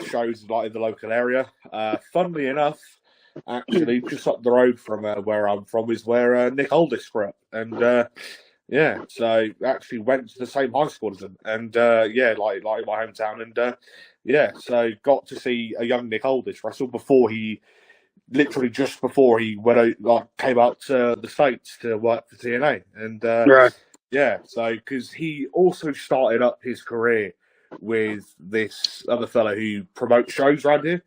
shows like in the local area. Funnily enough, actually, just up the road from where I'm from is where Nick Aldis grew up, and so actually went to the same high school as him, and like my hometown, and so got to see a young Nick Aldis wrestle just before he came out to the States to work for TNA. And right. So because he also started up his career with this other fellow who promotes shows around here,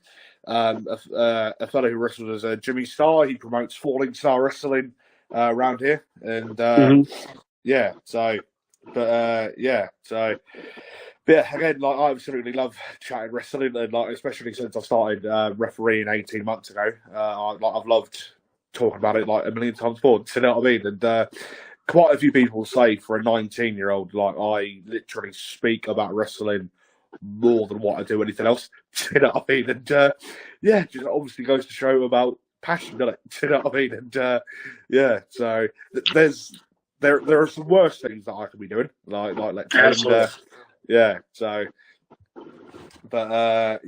a fellow who wrestles as Jimmy Star. He promotes Falling Star Wrestling around here, and But again, like I absolutely love chatting wrestling, and like especially since I started refereeing 18 months ago, I've loved talking about it like a million times before. Do you know what I mean? And quite a few people say for a 19-year-old, like I literally speak about wrestling more than what I do anything else. Do you know what I mean? And just obviously goes to show about passion, doesn't it? Do you know what I mean? And so there are some worse things that I could be doing, like let's say. But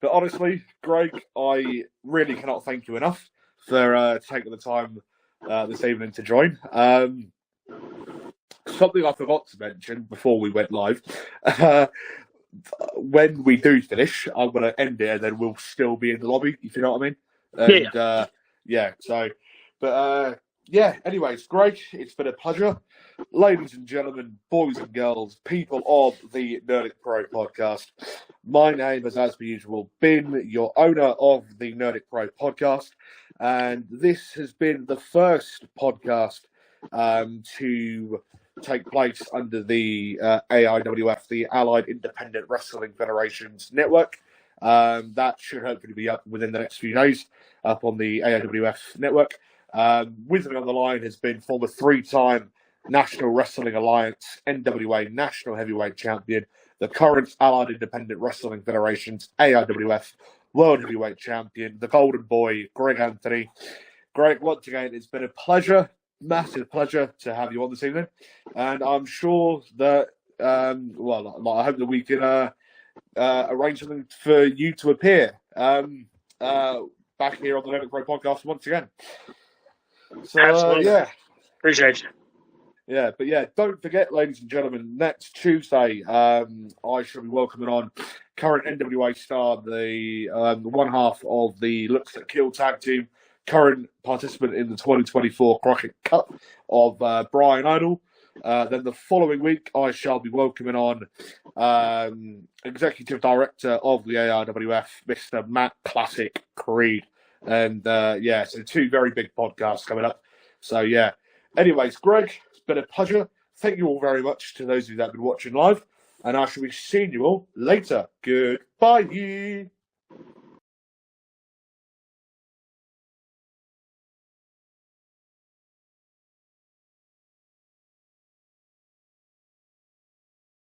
honestly, Greg, I really cannot thank you enough for taking the time this evening to join. Something I forgot to mention before we went live. When we do finish, I'm going to end it, and then we'll still be in the lobby, if you know what I mean. And But yeah, anyways, Greg, it's been a pleasure. Ladies and gentlemen, boys and girls, people of the Nerdic Pro podcast, my name has, as per usual, been your owner of the Nerdic Pro podcast, and this has been the first podcast to take place under the AIWF, the Allied Independent Wrestling Federations Network. That should hopefully be up within the next few days up on the AIWF network. With me on the line has been former three-time National Wrestling Alliance NWA National Heavyweight Champion, the current Allied Independent Wrestling Federation's AIWF World Heavyweight Champion, the Golden Boy, Greg Anthony. Greg, once again, it's been a pleasure, massive pleasure to have you on this evening, and I'm sure that, I hope that we can arrange something for you to appear back here on the Nerdic Pro podcast once again. So, Absolutely. yeah. Appreciate you. Yeah, but yeah, don't forget, ladies and gentlemen, next Tuesday, I shall be welcoming on current NWA star, the one half of the Looks That Kill tag team, current participant in the 2024 Crockett Cup of Brian Idol. Then the following week, I shall be welcoming on Executive Director of the ARWF, Mr. Matt Classic Creed. And yeah, so two very big podcasts coming up. So yeah. Anyways, Greg, it's been a pleasure. Thank you all very much to those of you that have been watching live. And I shall be seeing you all later. Goodbye.